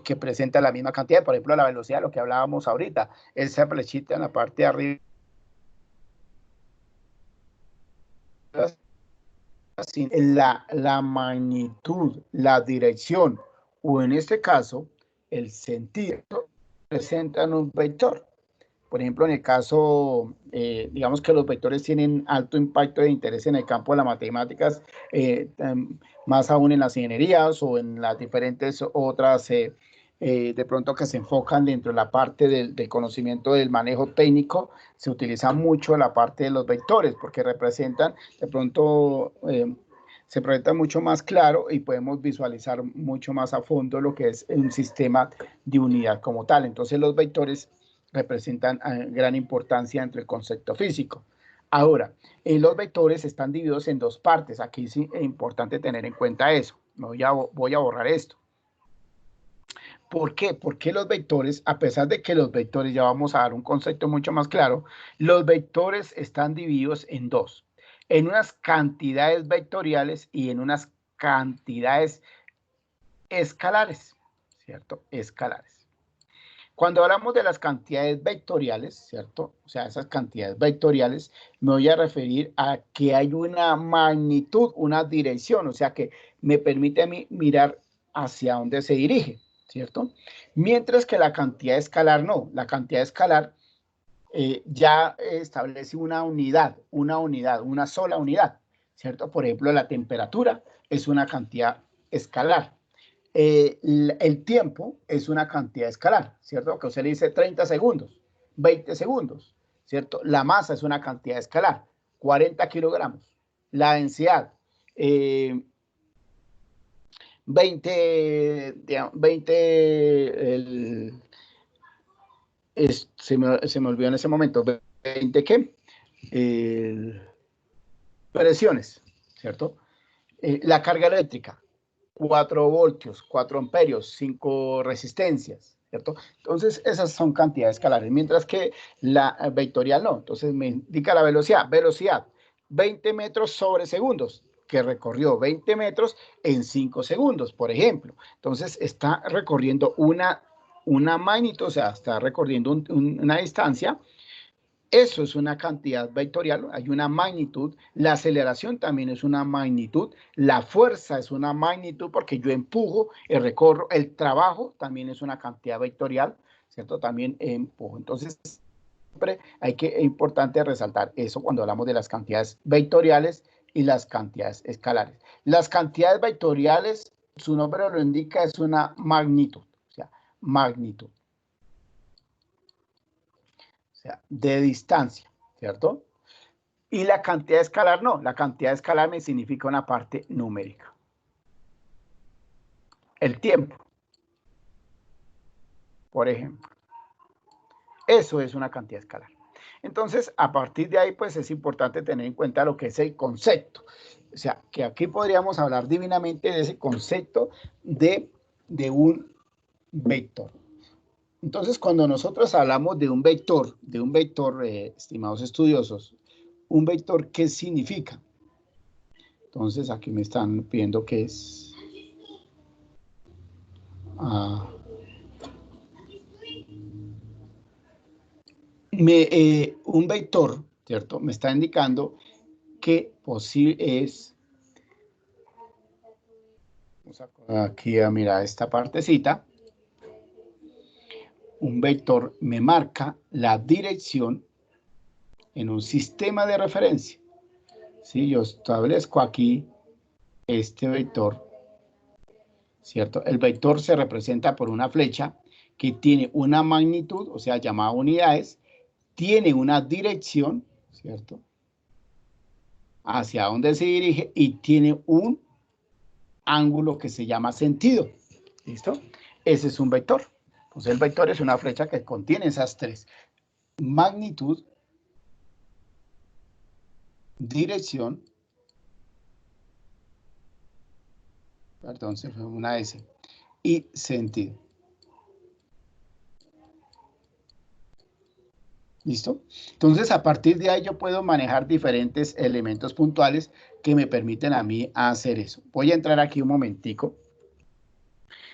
Que presenta la misma cantidad, por ejemplo, la velocidad, lo que hablábamos ahorita, esa flechita en la parte de arriba, la magnitud, la dirección, o en este caso, el sentido, presentan un vector. Por ejemplo, en el caso, digamos que los vectores tienen alto impacto de interés en el campo de las matemáticas, más aún en las ingenierías o en las diferentes otras, de pronto que se enfocan dentro de la parte del conocimiento del manejo técnico, se utiliza mucho la parte de los vectores porque representan, de pronto, se proyecta mucho más claro y podemos visualizar mucho más a fondo lo que es un sistema de unidad como tal. Entonces, los vectores representan gran importancia entre el concepto físico. Ahora, los vectores están divididos en dos partes. Aquí sí es importante tener en cuenta eso. Voy a borrar esto. ¿Por qué? Porque los vectores, a pesar de que los vectores, ya vamos a dar un concepto mucho más claro, los vectores están divididos en dos. En unas cantidades vectoriales y en unas cantidades escalares, ¿cierto? Escalares. Cuando hablamos de las cantidades vectoriales, ¿cierto? O sea, esas cantidades vectoriales, me voy a referir a que hay una magnitud, una dirección, o sea, que me permite a mí mirar hacia dónde se dirige, ¿cierto? Mientras que la cantidad escalar no, la cantidad escalar ya establece una sola unidad, ¿cierto? Por ejemplo, la temperatura es una cantidad escalar. El tiempo es una cantidad escalar, ¿cierto? Que usted le dice 30 segundos, 20 segundos, ¿cierto? La masa es una cantidad escalar, 40 kilogramos. La densidad, 20 se me olvidó en ese momento, 20 ¿qué? Presiones, ¿cierto? La carga eléctrica, 4 voltios, 4 amperios, 5 resistencias, ¿cierto? Entonces, esas son cantidades escalares, mientras que la vectorial no. Entonces, me indica la velocidad, 20 metros sobre segundos, que recorrió 20 metros en 5 segundos, por ejemplo. Entonces, está recorriendo una magnitud, o sea, está recorriendo una distancia. Eso es una cantidad vectorial, hay una magnitud, la aceleración también es una magnitud, la fuerza es una magnitud porque yo empujo, recorro, el trabajo también es una cantidad vectorial, ¿cierto? También empujo. Entonces, siempre es importante resaltar eso cuando hablamos de las cantidades vectoriales y las cantidades escalares. Las cantidades vectoriales, su nombre lo indica, es una magnitud, o sea, magnitud. De distancia, ¿cierto? Y la cantidad escalar no, la cantidad escalar me significa una parte numérica. El tiempo, por ejemplo. Eso es una cantidad escalar. Entonces, a partir de ahí, pues es importante tener en cuenta lo que es el concepto. O sea, que aquí podríamos hablar divinamente de ese concepto de un vector. Entonces, cuando nosotros hablamos de un vector, estimados estudiosos, un vector, ¿qué significa? Entonces, aquí me están pidiendo que es... un vector, ¿cierto? Me está indicando que posible es... Vamos aquí a mirar esta partecita. Un vector me marca la dirección en un sistema de referencia. Si yo establezco aquí este vector, ¿cierto? El vector se representa por una flecha que tiene una magnitud, o sea, llamada unidades, tiene una dirección, ¿cierto? Hacia dónde se dirige y tiene un ángulo que se llama sentido. ¿Listo? Ese es un vector. Entonces el vector es una flecha que contiene esas tres: magnitud, dirección, perdón, se fue una S, y sentido. ¿Listo? Entonces, a partir de ahí yo puedo manejar diferentes elementos puntuales que me permiten a mí hacer eso. Voy a entrar aquí un momentico.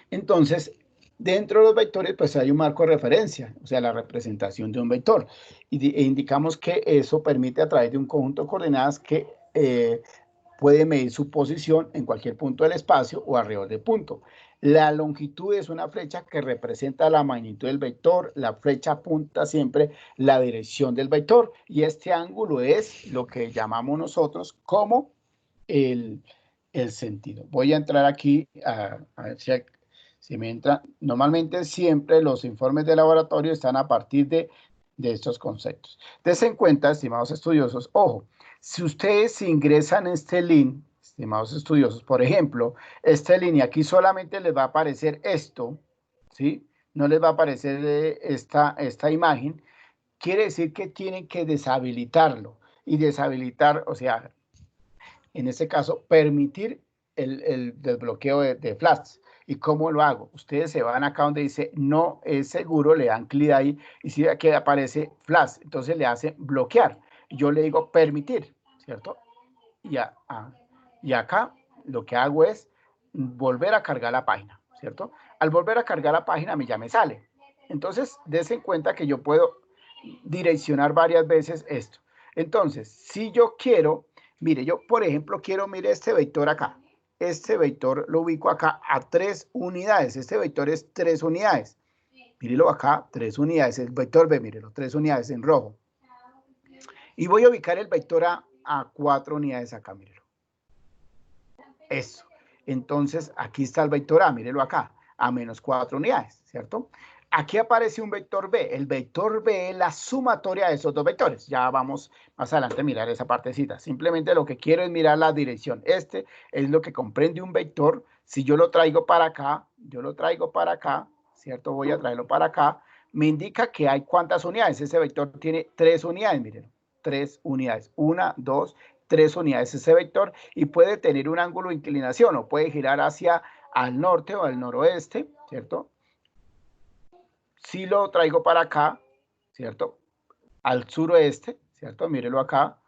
Entonces, dentro de los vectores, pues hay un marco de referencia, o sea, la representación de un vector. E indicamos que eso permite a través de un conjunto de coordenadas que puede medir su posición en cualquier punto del espacio o alrededor del punto. La longitud es una flecha que representa la magnitud del vector. La flecha apunta siempre la dirección del vector y este ángulo es lo que llamamos nosotros como el sentido. Voy a entrar aquí a ver si me entra. Normalmente siempre los informes de laboratorio están a partir de estos conceptos. Dense en cuenta, estimados estudiosos, ojo, si ustedes ingresan este link, estimados estudiosos, por ejemplo, esta línea aquí solamente les va a aparecer esto, ¿sí? No les va a aparecer esta imagen. Quiere decir que tienen que deshabilitarlo. Y deshabilitar, o sea, en este caso, permitir el desbloqueo de flash. ¿Y cómo lo hago? Ustedes se van acá donde dice no es seguro, le dan clic ahí y si aquí aparece flash, entonces le hacen bloquear. Yo le digo permitir, ¿cierto? Y acá lo que hago es volver a cargar la página, ¿cierto? Al volver a cargar la página, a mí ya me sale. Entonces, dense en cuenta que yo puedo direccionar varias veces esto. Entonces, si yo quiero, mire, yo por ejemplo quiero, mire este vector acá. Este vector lo ubico acá a 3 unidades. Este vector es 3 unidades. Mírelo acá, 3 unidades. El vector B, mírelo, 3 unidades en rojo. Y voy a ubicar el vector a 4 unidades acá, mírelo. Eso. Entonces, aquí está el vector A, mírelo acá, a menos 4 unidades, ¿cierto? Aquí aparece un vector B. El vector B es la sumatoria de esos dos vectores. Ya vamos más adelante a mirar esa partecita. Simplemente lo que quiero es mirar la dirección. Este es lo que comprende un vector. Si yo lo traigo para acá, ¿cierto? Voy a traerlo para acá. Me indica que hay cuántas unidades. Ese vector tiene 3 unidades, miren. 3 unidades. 1, 2, 3 unidades ese vector y puede tener un ángulo de inclinación o puede girar hacia al norte o al noroeste, ¿cierto? Si lo traigo para acá, ¿cierto? Al suroeste, ¿cierto? Mírelo acá.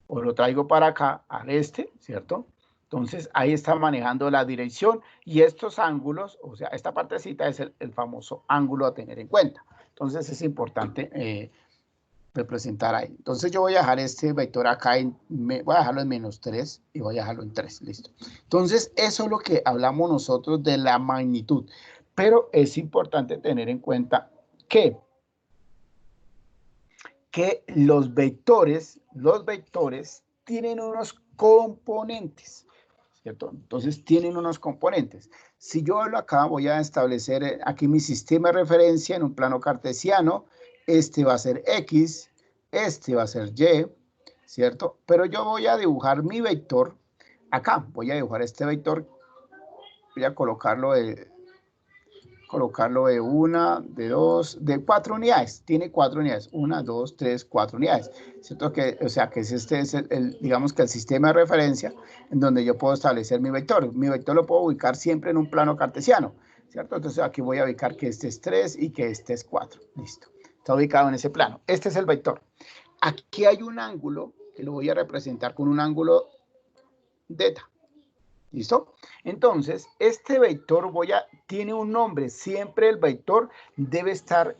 O lo traigo para acá, al este, ¿cierto? Entonces, ahí está manejando la dirección y estos ángulos, o sea, esta partecita es el famoso ángulo a tener en cuenta. Entonces, es importante representar ahí. Entonces, yo voy a dejar este vector acá, voy a dejarlo en menos 3 y voy a dejarlo en 3, listo. Entonces, eso es lo que hablamos nosotros de la magnitud. Pero es importante tener en cuenta que los vectores tienen unos componentes, ¿cierto? Entonces tienen unos componentes. Si yo hablo acá, voy a establecer aquí mi sistema de referencia en un plano cartesiano. Este va a ser X, este va a ser Y, ¿cierto? Pero yo voy a dibujar mi vector acá. Voy a dibujar este vector, voy a colocarlo colocarlo de 1, de 2, de 4 unidades. Tiene 4 unidades. 1, 2, 3, 4 unidades. ¿Cierto? O sea, que este es digamos que el sistema de referencia en donde yo puedo establecer mi vector. Mi vector lo puedo ubicar siempre en un plano cartesiano, ¿cierto? Entonces aquí voy a ubicar que este es 3 y que este es 4. Listo. Está ubicado en ese plano. Este es el vector. Aquí hay un ángulo que lo voy a representar con un ángulo delta. ¿Listo? Entonces, este vector tiene un nombre. Siempre el vector debe estar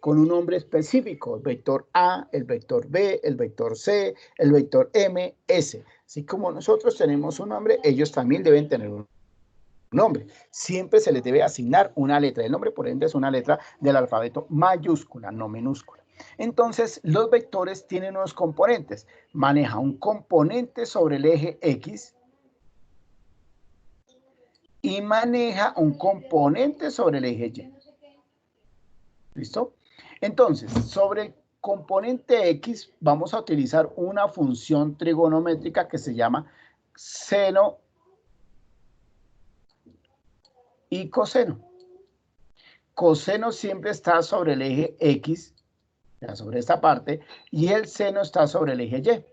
con un nombre específico. El vector A, el vector B, el vector C, el vector M, S. Así como nosotros tenemos un nombre, ellos también deben tener un nombre. Siempre se les debe asignar una letra. El nombre, por ende, es una letra del alfabeto mayúscula, no minúscula. Entonces, los vectores tienen unos componentes. Maneja un componente sobre el eje X y maneja un componente sobre el eje Y. ¿Listo? Entonces, sobre el componente X vamos a utilizar una función trigonométrica que se llama seno y coseno. Coseno siempre está sobre el eje X, ya sobre esta parte, y el seno está sobre el eje Y.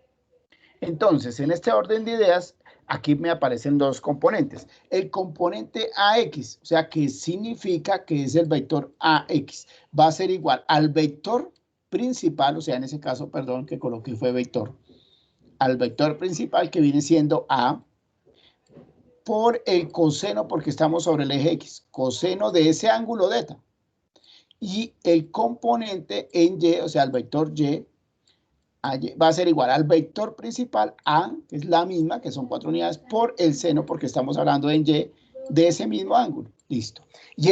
Entonces, en este orden de ideas, aquí me aparecen dos componentes. El componente AX, o sea, que significa que es el vector AX, va a ser igual al vector principal, o sea, en ese caso, perdón, que coloqué fue vector, al vector principal que viene siendo A, por el coseno, porque estamos sobre el eje X, coseno de ese ángulo delta. Y el componente en Y, o sea, el vector Y, va a ser igual al vector principal A, que es la misma, que son 4 unidades, por el seno, porque estamos hablando en Y, de ese mismo ángulo. Listo. Y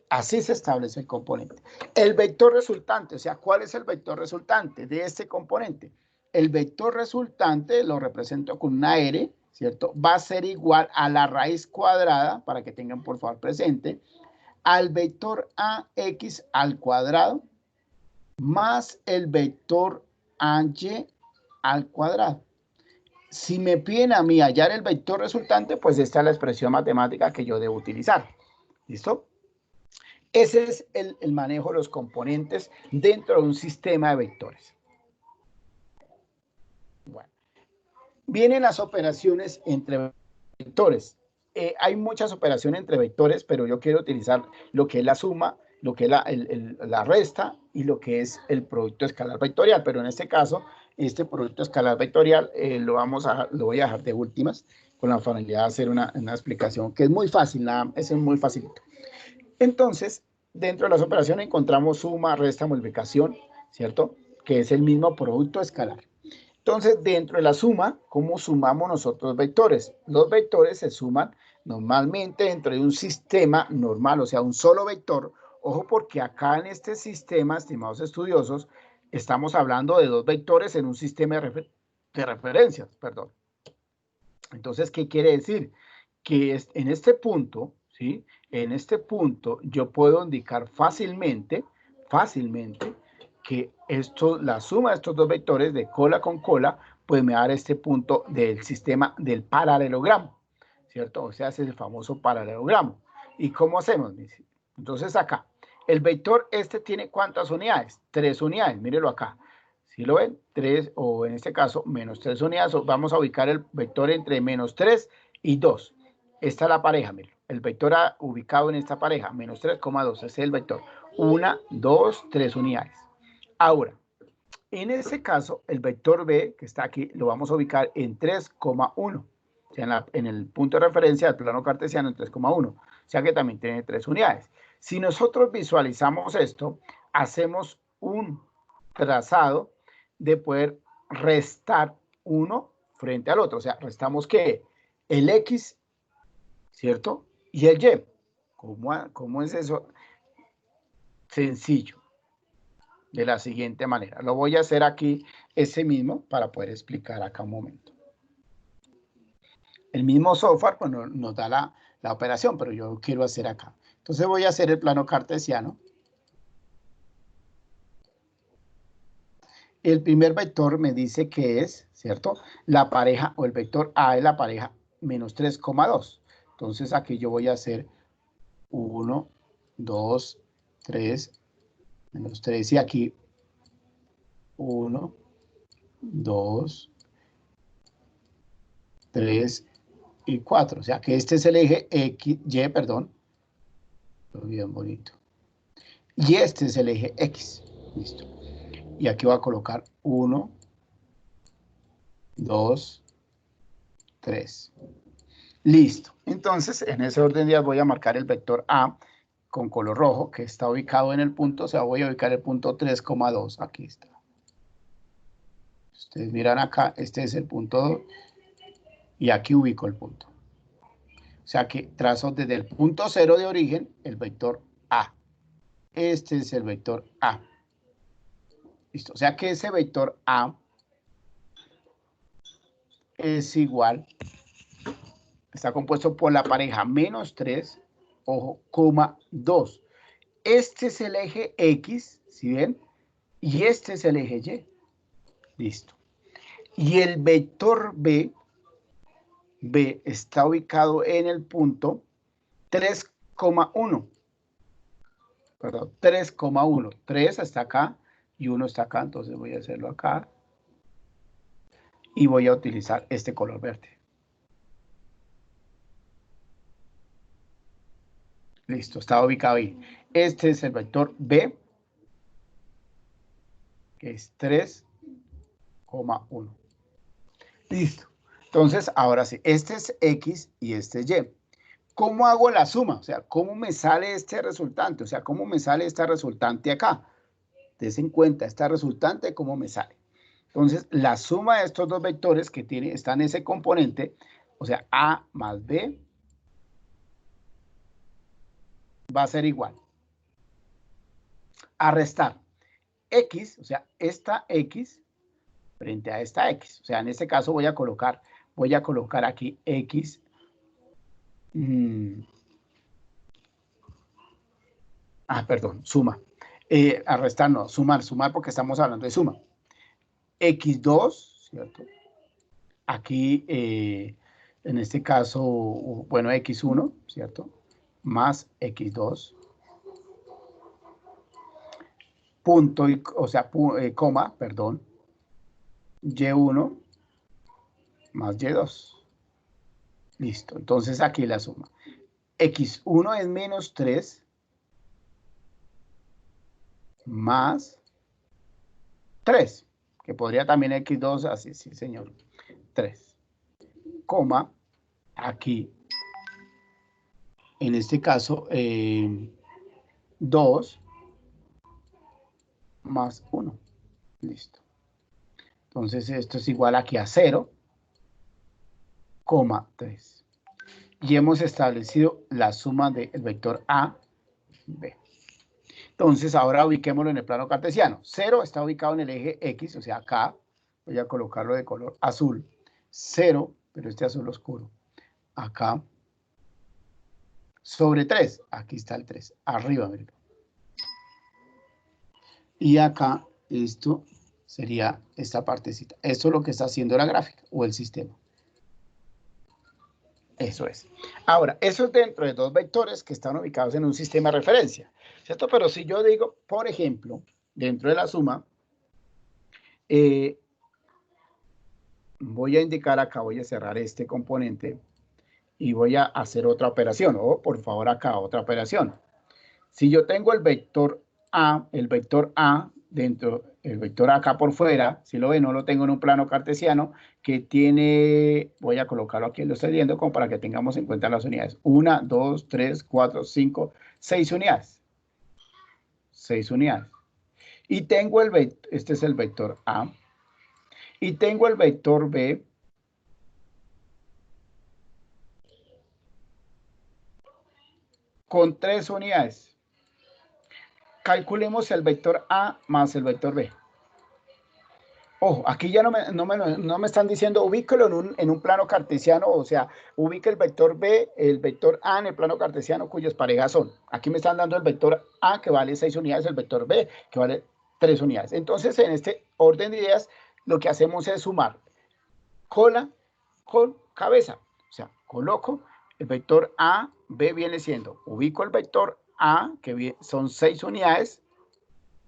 así se establece el componente. El vector resultante, o sea, ¿cuál es el vector resultante de este componente? El vector resultante lo represento con una R, ¿cierto? Va a ser igual a la raíz cuadrada, para que tengan por favor presente, al vector AX al cuadrado, más el vector AY al cuadrado. Si me piden a mí hallar el vector resultante, pues esta es la expresión matemática que yo debo utilizar. ¿Listo? Ese es el manejo de los componentes dentro de un sistema de vectores. Bueno, vienen las operaciones entre vectores. Hay muchas operaciones entre vectores, pero yo quiero utilizar lo que es la suma, lo que es la resta y lo que es el producto escalar vectorial. Pero en este caso, este producto escalar vectorial lo voy a dejar de últimas con la finalidad de hacer una explicación que es muy fácil, es muy facilito. Entonces, dentro de las operaciones encontramos suma, resta, multiplicación, ¿cierto? Que es el mismo producto escalar. Entonces, dentro de la suma, ¿cómo sumamos nosotros vectores? Los vectores se suman normalmente dentro de un sistema normal, o sea, un solo vector. Ojo, porque acá en este sistema, estimados estudiosos, estamos hablando de dos vectores en un sistema de referencias, perdón. Entonces, ¿qué quiere decir? Que en este punto, ¿sí? En este punto yo puedo indicar fácilmente que la suma de estos dos vectores de cola con cola, pues me va a dar este punto del sistema del paralelogramo, ¿cierto? O sea, es el famoso paralelogramo. ¿Y cómo hacemos? Entonces acá, el vector tiene ¿cuántas unidades? 3 unidades, mírelo acá. ¿Sí lo ven? 3, o en este caso, menos 3 unidades. Vamos a ubicar el vector entre menos 3 y 2. Esta es la pareja, miren. El vector A ubicado en esta pareja, menos 3,2, ese es el vector. 1, 2, 3 unidades. Ahora, en ese caso, el vector B, que está aquí, lo vamos a ubicar en 3,1. O sea, en el punto de referencia del plano cartesiano en 3,1. O sea que también tiene 3 unidades. Si nosotros visualizamos esto, hacemos un trazado de poder restar uno frente al otro. O sea, restamos ¿qué? El X, ¿cierto? Y el Y. ¿Cómo es eso? Sencillo. De la siguiente manera. Lo voy a hacer aquí ese mismo para poder explicar acá un momento. El mismo software pues, nos da la operación, pero yo quiero hacer acá. Entonces voy a hacer el plano cartesiano. El primer vector me dice que es, ¿cierto? La pareja o el vector A es la pareja menos 3,2. Entonces aquí yo voy a hacer 1, 2, 3, menos 3, y aquí 1, 2, 3 y 4. O sea que este es el eje X, Y, perdón. Bien bonito. Y este es el eje X. Listo. Y aquí voy a colocar 1, 2, 3. Listo. Entonces, en ese orden de días voy a marcar el vector A con color rojo, que está ubicado en el punto, o sea, voy a ubicar el punto 3,2. Aquí está. Ustedes miran acá, este es el punto 2, y aquí ubico el punto. O sea que trazo desde el punto 0 de origen el vector A. Este es el vector A. Listo. O sea que ese vector A es igual, está compuesto por la pareja menos 3, ojo, coma 2. Este es el eje X, ¿sí ven? Y este es el eje Y. Listo. Y el vector B está ubicado en el punto 3,1. Perdón, 3,1. 3 está acá y 1 está acá, entonces voy a hacerlo acá. Y voy a utilizar este color verde. Listo, está ubicado ahí. Este es el vector B, que es 3,1. Listo. Entonces, ahora sí, este es X y este es Y. ¿Cómo hago la suma? O sea, ¿cómo me sale este resultante? O sea, ¿cómo me sale esta resultante acá? Des en cuenta, esta resultante, ¿cómo me sale? Entonces, la suma de estos dos vectores que están en ese componente, o sea, A más B, va a ser igual a restar X, o sea, esta X frente a esta X. O sea, en este caso voy a colocar aquí X. Perdón, suma. A restar no, sumar porque estamos hablando de suma. X2, ¿cierto? Aquí, en este caso, bueno, X1, ¿cierto? Más X2. Punto, o sea, coma, perdón. Y1 más Y2. Listo. Entonces aquí la suma. X1 es menos 3 más 3, que podría también X2, así, sí, señor. 3, coma, aquí, en este caso, 2 más 1. Listo. Entonces, esto es igual aquí a 0, 3. Y hemos establecido la suma del vector A, B. Entonces, ahora ubiquémoslo en el plano cartesiano. 0 está ubicado en el eje X, o sea, acá. Voy a colocarlo de color azul. 0, pero este azul oscuro. Acá. Sobre 3. Aquí está el 3. Arriba, miren. Y acá, esto sería esta partecita. Esto es lo que está haciendo la gráfica o el sistema. Eso es. Ahora, eso es dentro de dos vectores que están ubicados en un sistema de referencia, ¿cierto? Pero si yo digo, por ejemplo, dentro de la suma, voy a indicar acá, voy a cerrar este componente y voy a hacer otra operación. O, por favor, acá, otra operación. Si yo tengo el vector A dentro, el vector acá por fuera, si lo ven, no lo tengo en un plano cartesiano, que tiene, voy a colocarlo aquí, lo estoy viendo como para que tengamos en cuenta las unidades. 1, 2, 3, 4, 5, 6 unidades. 6 unidades. Y tengo el vector, este es el vector A, y tengo el vector B, con 3 unidades. Calculemos el vector A más el vector B. Ojo, aquí ya no me están diciendo ubíquelo en un plano cartesiano, o sea, ubique el vector B, el vector A en el plano cartesiano cuyas parejas son. Aquí me están dando el vector A que vale 6 unidades, el vector B que vale 3 unidades. Entonces, en este orden de ideas, lo que hacemos es sumar cola con cabeza. O sea, coloco el vector A, B viene siendo, ubico el vector A, que son 6 unidades,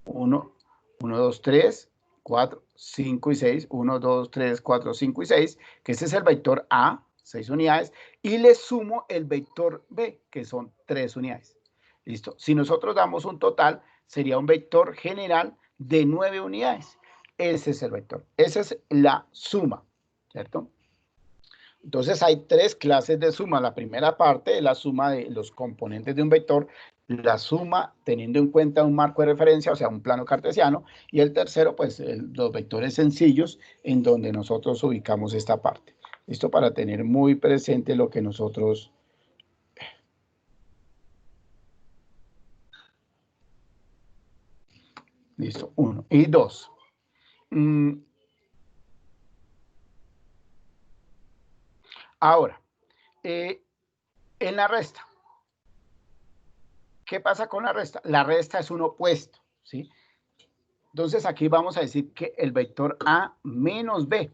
1, 2, 3, 4, 5 y 6, 1, 2, 3, 4, 5 y 6, que ese es el vector A, 6 unidades, y le sumo el vector B, que son 3 unidades. ¿Listo? Si nosotros damos un total, sería un vector general de 9 unidades. Ese es el vector. Esa es la suma, ¿cierto? Entonces hay 3 clases de suma. La primera parte es la suma de los componentes de un vector, la suma teniendo en cuenta un marco de referencia, o sea, un plano cartesiano, y el tercero, pues, los vectores sencillos en donde nosotros ubicamos esta parte. Esto para tener muy presente lo que nosotros... Listo, 1 y 2. Ahora, en la resta, ¿qué pasa con la resta? La resta es un opuesto, ¿sí? Entonces aquí vamos a decir que el vector A menos B.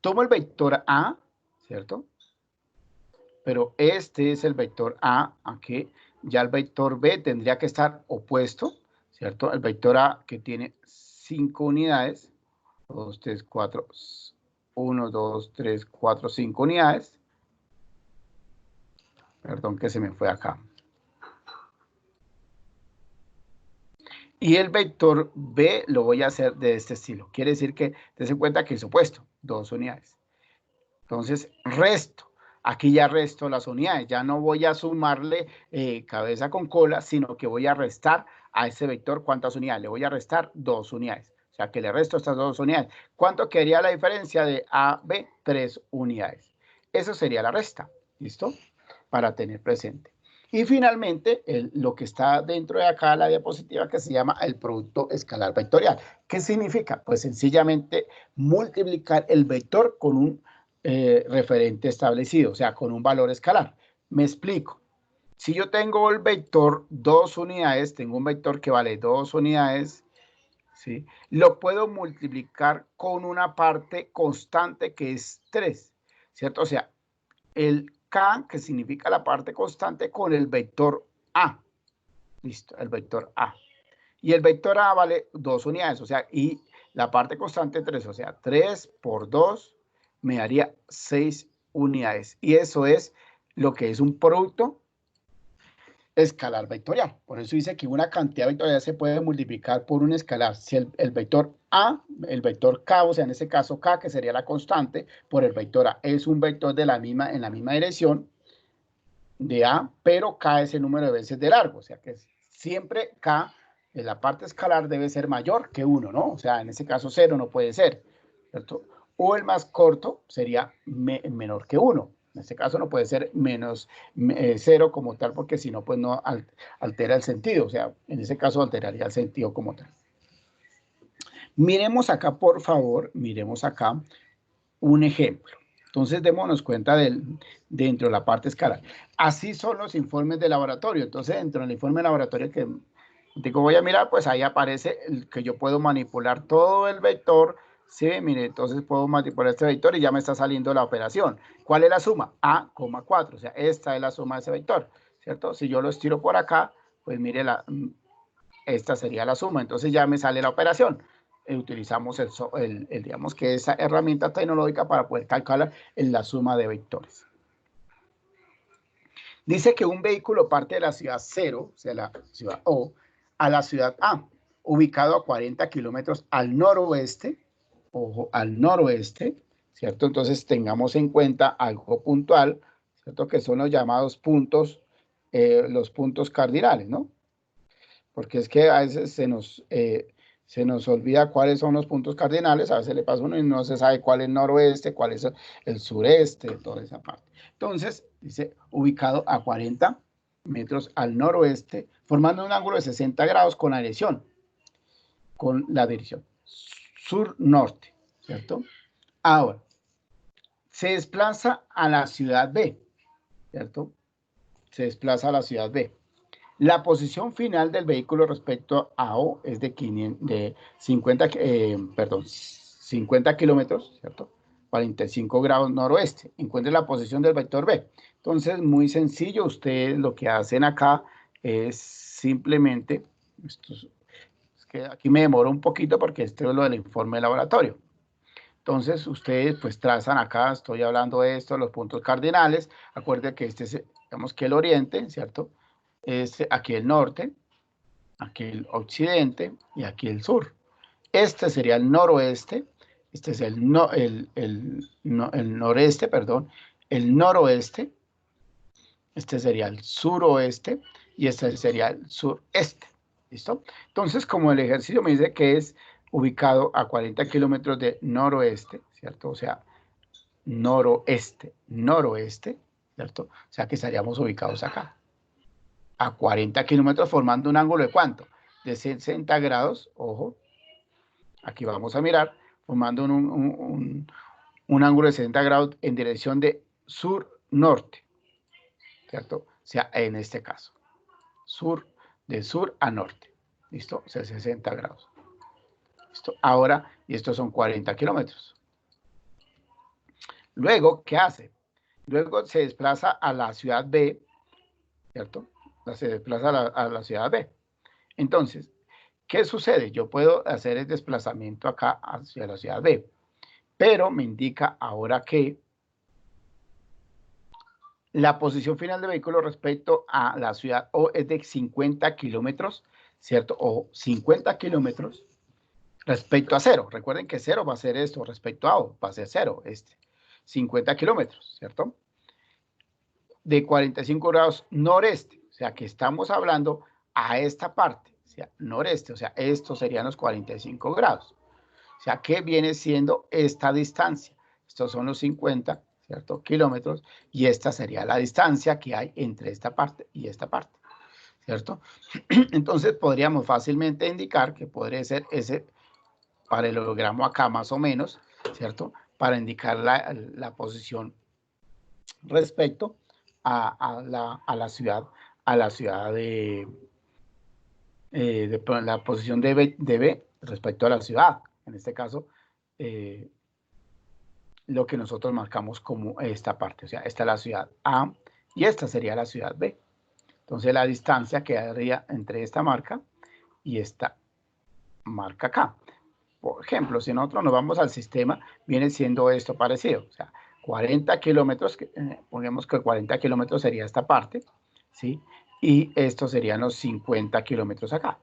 Tomo el vector A, ¿cierto? Pero este es el vector A, aquí ya el vector B tendría que estar opuesto, ¿cierto? El vector A que tiene 5 unidades, 2, 3, 4, 1, 2, 3, 4, 5 unidades. Perdón que se me fue acá. Y el vector B lo voy a hacer de este estilo. Quiere decir que, tense en cuenta que es opuesto, 2 unidades. Entonces, resto. Aquí ya resto las unidades. Ya no voy a sumarle cabeza con cola, sino que voy a restar a ese vector cuántas unidades. Le voy a restar 2 unidades. O sea, que le resto estas 2 unidades. ¿Cuánto quedaría la diferencia de A, B? 3 unidades. Eso sería la resta. ¿Listo? Para tener presente. Y finalmente, lo que está dentro de acá, la diapositiva, que se llama el producto escalar vectorial. ¿Qué significa? Pues sencillamente multiplicar el vector con un referente establecido, o sea, con un valor escalar. Me explico. Si yo tengo el vector 2 unidades, tengo un vector que vale 2 unidades, ¿sí? Lo puedo multiplicar con una parte constante que es 3, ¿cierto? O sea, el K, que significa la parte constante, con el vector A. Listo, el vector A. Y el vector A vale 2 unidades, o sea, y la parte constante 3, o sea, 3 por 2 me daría 6 unidades. Y eso es lo que es un producto escalar vectorial. Por eso dice que una cantidad vectorial se puede multiplicar por un escalar. Si el vector A, el vector K, o sea, en este caso K, que sería la constante, por el vector A, es un vector en la misma dirección de A, pero K es el número de veces de largo. O sea, que siempre K en la parte escalar debe ser mayor que 1, ¿no? O sea, en este caso 0 no puede ser, ¿cierto? O el más corto sería menor que 1. En este caso no puede ser menos 0 como tal, porque si no, pues no altera el sentido. O sea, en ese caso alteraría el sentido como tal. Miremos acá, por favor, miremos acá un ejemplo. Entonces, démonos cuenta dentro de la parte escalar. Así son los informes de laboratorio. Entonces, dentro del informe de laboratorio que digo, voy a mirar, pues ahí aparece que yo puedo manipular todo el vector. Sí, mire, entonces puedo manipular este vector y ya me está saliendo la operación. ¿Cuál es la suma? A, 4. O sea, esta es la suma de ese vector, ¿cierto? Si yo lo estiro por acá, pues mire, esta sería la suma. Entonces ya me sale la operación. Utilizamos digamos que esa herramienta tecnológica para poder calcular la suma de vectores. Dice que un vehículo parte de la ciudad 0, o sea, la ciudad O, a la ciudad A, ubicado a 40 kilómetros al noroeste, ojo, al noroeste, ¿cierto? Entonces tengamos en cuenta algo puntual, ¿cierto? Que son los llamados puntos, los puntos cardinales, ¿no? Porque es que a veces se nos olvida cuáles son los puntos cardinales, a veces le pasa uno y no se sabe cuál es el noroeste, cuál es el sureste, toda esa parte. Entonces, dice, ubicado a 40 metros al noroeste, formando un ángulo de 60 grados con la dirección sur-norte, ¿cierto? Ahora, se desplaza a la ciudad B, ¿cierto? Se desplaza a la ciudad B. La posición final del vehículo respecto a O es de 50 kilómetros, ¿cierto? 45 grados noroeste. Encuentre la posición del vector B. Entonces, muy sencillo, ustedes lo que hacen acá es simplemente, es que aquí me demoro un poquito porque esto es lo del informe de laboratorio. Entonces, ustedes pues trazan acá, estoy hablando de esto, los puntos cardinales. Acuérdense que este es, digamos que el oriente, ¿cierto? Es aquí el norte, aquí el occidente y aquí el sur. Este sería el noroeste, este es el noreste, perdón, el noroeste, este sería el suroeste y este sería el sureste. ¿Listo? Entonces, como el ejercicio me dice que es ubicado a 40 kilómetros de noroeste, ¿cierto? O sea, noroeste, ¿cierto? O sea, que estaríamos ubicados acá. A 40 kilómetros formando un ángulo de ¿cuánto? De 60 grados, ojo. Aquí vamos a mirar, formando un ángulo de 60 grados en dirección de sur-norte, ¿cierto? O sea, en este caso, de sur a norte, ¿listo? O sea, 60 grados. ¿Listo? Ahora, y estos son 40 kilómetros. Luego, ¿qué hace? Luego se desplaza a la ciudad B, ¿cierto? Se desplaza a la ciudad B. Entonces, ¿qué sucede? Yo puedo hacer el desplazamiento acá hacia la ciudad B, pero me indica ahora que la posición final del vehículo respecto a la ciudad O es de 50 kilómetros, ¿cierto? O 50 kilómetros respecto a 0. Recuerden que 0 va a ser esto, respecto a O, va a ser 0, 50 kilómetros, ¿cierto? De 45 grados noreste, o sea que estamos hablando a esta parte, o sea, noreste, o sea, estos serían los 45 grados. O sea, ¿qué viene siendo esta distancia? Estos son los 50, ¿cierto? Kilómetros, y esta sería la distancia que hay entre esta parte y esta parte, ¿cierto? Entonces, podríamos fácilmente indicar que podría ser ese paralelogramo acá más o menos, ¿cierto? Para indicar la posición respecto a la ciudad de la posición de B respecto a la ciudad. En este caso, lo que nosotros marcamos como esta parte. O sea, esta es la ciudad A y esta sería la ciudad B. Entonces, la distancia quedaría entre esta marca y esta marca acá. Por ejemplo, si nosotros nos vamos al sistema, viene siendo esto parecido. O sea, 40 kilómetros, pongamos que 40 kilómetros sería esta parte, ¿sí? Y estos serían los 50 kilómetros acá,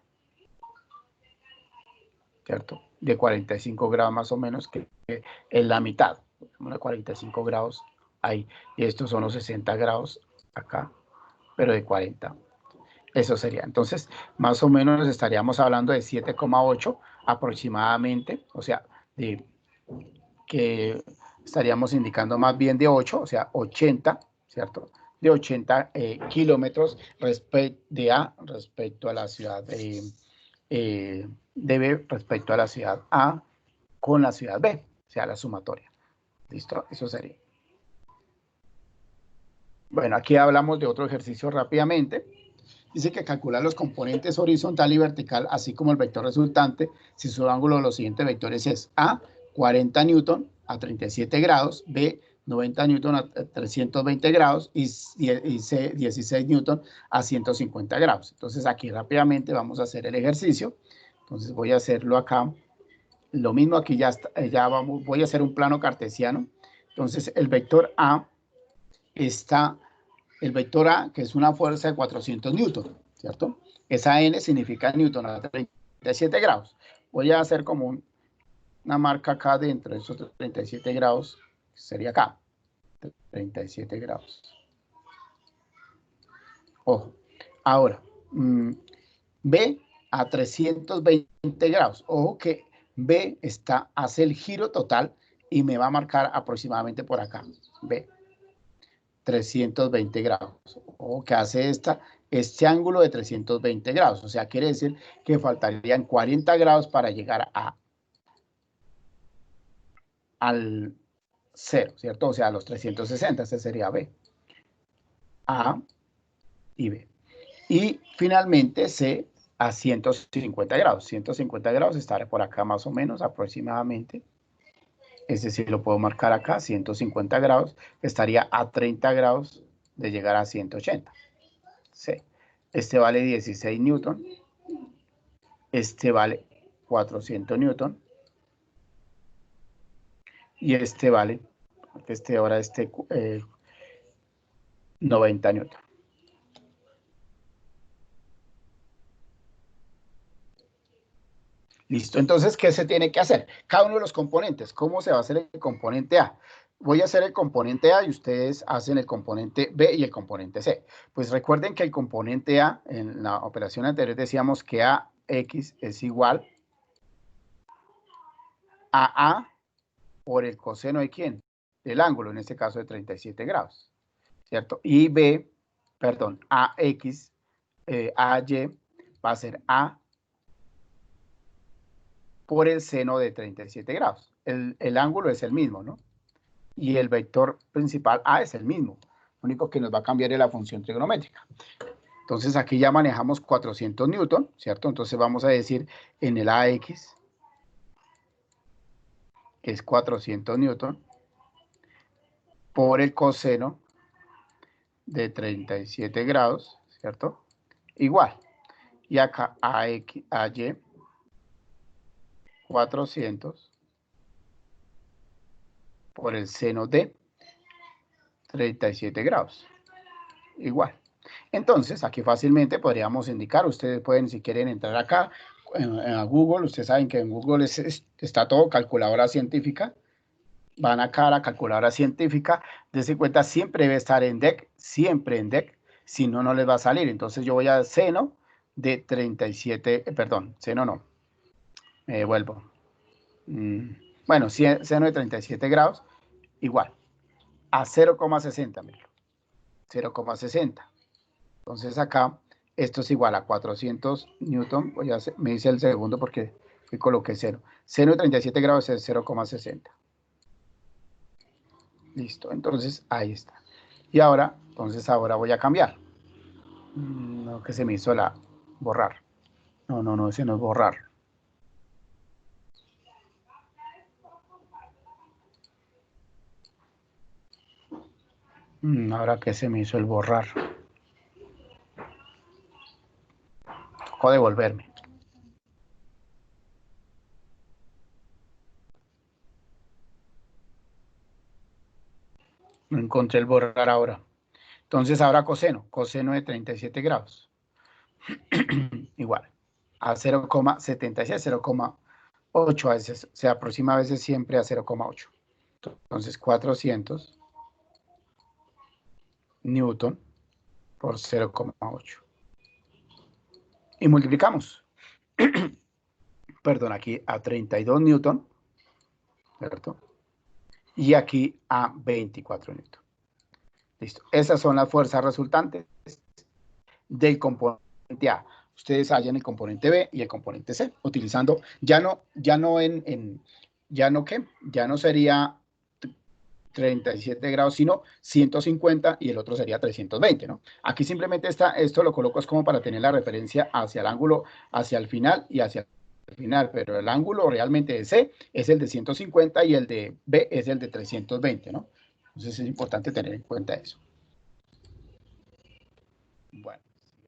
¿cierto? De 45 grados más o menos, que es la mitad, de 45 grados ahí. Y estos son los 60 grados acá, pero de 40. Eso sería. Entonces, más o menos estaríamos hablando de 7,8 aproximadamente, o sea, de que estaríamos indicando más bien de 8, o sea, 80, ¿cierto? De 80 kilómetros respecto a la ciudad de B respecto a la ciudad A con la ciudad B, o sea, la sumatoria. ¿Listo? Eso sería. Bueno, aquí hablamos de otro ejercicio rápidamente. Dice que calcula los componentes horizontal y vertical, así como el vector resultante, si su ángulo de los siguientes vectores es A, 40 newton a 37 grados, B, 90 newton a 320 grados y C, 16 newton a 150 grados. Entonces, aquí rápidamente vamos a hacer el ejercicio. Entonces, voy a hacerlo acá. Lo mismo aquí voy a hacer un plano cartesiano. Entonces, el vector A está... El vector A, que es una fuerza de 400 newton, ¿cierto? Esa N significa newton a 37 grados. Voy a hacer como una marca acá dentro de esos 37 grados, que sería acá, 37 grados. Ojo. Ahora, B a 320 grados. Ojo que B hace el giro total y me va a marcar aproximadamente por acá. B. 320 grados, o que hace este ángulo de 320 grados, o sea, quiere decir que faltarían 40 grados para llegar al 0, ¿cierto? O sea, a los 360, ese sería B. A y B. Y finalmente C a 150 grados. 150 grados estará por acá más o menos, aproximadamente. Ese sí lo puedo marcar acá, 150 grados, estaría a 30 grados de llegar a 180. Sí. Este vale 16 newton. Este vale 400 newton. Y este vale, ahora 90 newton. Listo, entonces, ¿qué se tiene que hacer? Cada uno de los componentes, ¿cómo se va a hacer el componente A? Voy a hacer el componente A y ustedes hacen el componente B y el componente C. Pues recuerden que el componente A, en la operación anterior decíamos que AX es igual a A por el coseno de ¿quién? Del ángulo, en este caso de 37 grados, ¿cierto? Y B, perdón, AX, AY va a ser A por el seno de 37 grados. El ángulo es el mismo, ¿no? Y el vector principal A es el mismo. Lo único que nos va a cambiar es la función trigonométrica. Entonces aquí ya manejamos 400 newton, ¿cierto? Entonces vamos a decir en el AX es 400 newton por el coseno de 37 grados, ¿cierto? Igual. Y acá AY 400 por el seno de 37 grados. Igual. Entonces, aquí fácilmente podríamos indicar, ustedes pueden, si quieren entrar acá a Google, ustedes saben que en Google está todo, calculadora científica, van acá a la calculadora científica, dense cuenta, siempre debe estar en DEC, siempre en DEC, si no, no les va a salir. Entonces yo voy a seno de 37, perdón, seno no, me devuelvo. Bueno, seno de 37 grados, igual, a 0,60, 0,60. Entonces acá, esto es igual a 400 newton, me dice el segundo porque coloqué 0. Seno de 37 grados es 0,60. Listo, entonces ahí está. Y ahora, ahora voy a cambiar. No, que se me hizo la borrar. No, ese no es borrar. Ahora que se me hizo el borrar. Tocó devolverme. No encontré el borrar ahora. Entonces ahora coseno de 37 grados. Igual a 0,76, 0,8 a veces, se aproxima a veces siempre a 0,8. Entonces 400 newton por 0,8. Y multiplicamos. Perdón, aquí a 32 newton, ¿cierto? Y aquí a 24 newton. Listo. Esas son las fuerzas resultantes del componente A. Ustedes hallan el componente B y el componente C, utilizando, ya no sería 37 grados, sino 150 y el otro sería 320, ¿no? Aquí simplemente esto lo coloco es como para tener la referencia hacia el ángulo, hacia el final y hacia el final, pero el ángulo realmente de C es el de 150 y el de B es el de 320, ¿no? Entonces es importante tener en cuenta eso. Bueno,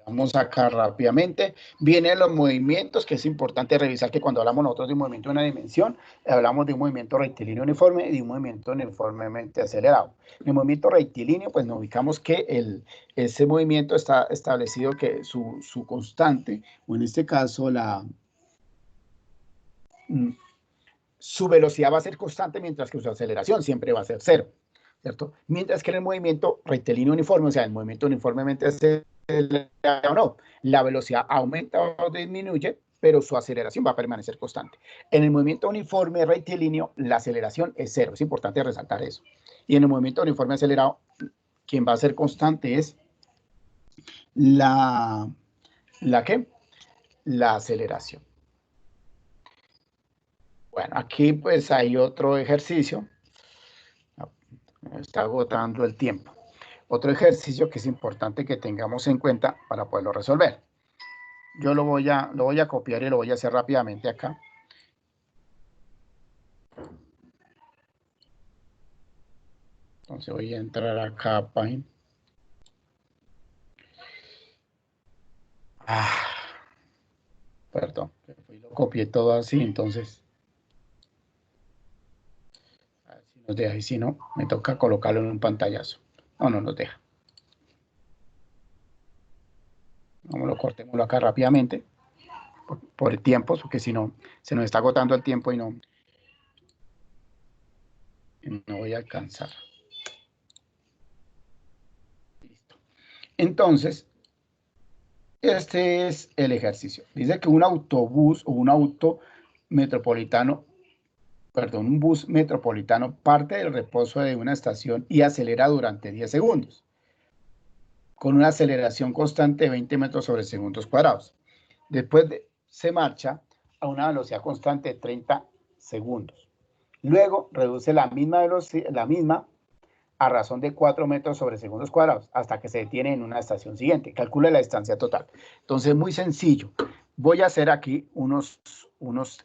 vamos acá rápidamente. Vienen los movimientos, que es importante revisar que cuando hablamos nosotros de un movimiento de una dimensión, hablamos de un movimiento rectilíneo uniforme y de un movimiento uniformemente acelerado. En el movimiento rectilíneo, pues nos ubicamos que ese movimiento está establecido que su constante, o en este caso su velocidad va a ser constante, mientras que su aceleración siempre va a ser cero, ¿cierto? Mientras que en el movimiento rectilíneo uniforme, o sea, el movimiento uniformemente acelerado, no, la velocidad aumenta o disminuye, pero su aceleración va a permanecer constante. En el movimiento uniforme rectilíneo, la aceleración es cero, es importante resaltar eso. Y en el movimiento uniforme acelerado, quien va a ser constante es ¿qué? La aceleración. Bueno, aquí pues hay otro ejercicio. Me está agotando el tiempo. Otro ejercicio que es importante que tengamos en cuenta para poderlo resolver. Yo lo voy a copiar y lo voy a hacer rápidamente acá. Entonces voy a entrar acá a página. Perdón, lo copié todo así, entonces. A ver si nos deja, y si no, me toca colocarlo en un pantallazo. No, no nos deja. Vámonos, cortémoslo acá rápidamente. Por el tiempo, porque si no, se nos está agotando el tiempo y no voy a alcanzar. Listo. Entonces, este es el ejercicio. Dice que un autobús o un auto metropolitano, perdón, un bus metropolitano parte del reposo de una estación y acelera durante 10 segundos, con una aceleración constante de 20 metros sobre segundos cuadrados. Después se marcha a una velocidad constante de 30 segundos. Luego reduce la misma a razón de 4 metros sobre segundos cuadrados hasta que se detiene en una estación siguiente. Calcule la distancia total. Entonces, muy sencillo. Voy a hacer aquí unos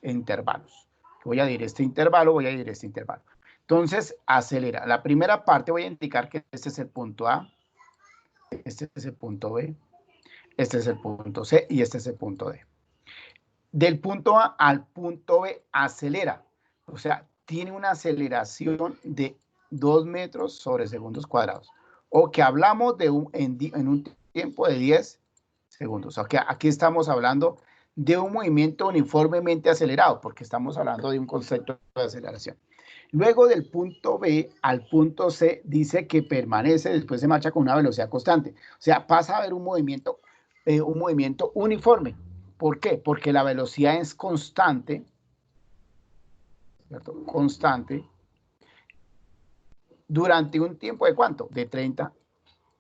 intervalos. Voy a dividir este intervalo, voy a dividir este intervalo. Entonces, acelera. La primera parte voy a indicar que este es el punto A, este es el punto B, este es el punto C y este es el punto D. Del punto A al punto B acelera. O sea, tiene una aceleración de 2 metros sobre segundos cuadrados. O que hablamos de en un tiempo de 10 segundos. O sea, aquí estamos hablando de un movimiento uniformemente acelerado, porque estamos hablando de un concepto de aceleración. Luego del punto B al punto C dice que permanece, después se marcha con una velocidad constante. O sea, pasa a haber un movimiento uniforme. ¿Por qué? Porque la velocidad es constante, ¿cierto? Constante, durante un tiempo de ¿cuánto? De 30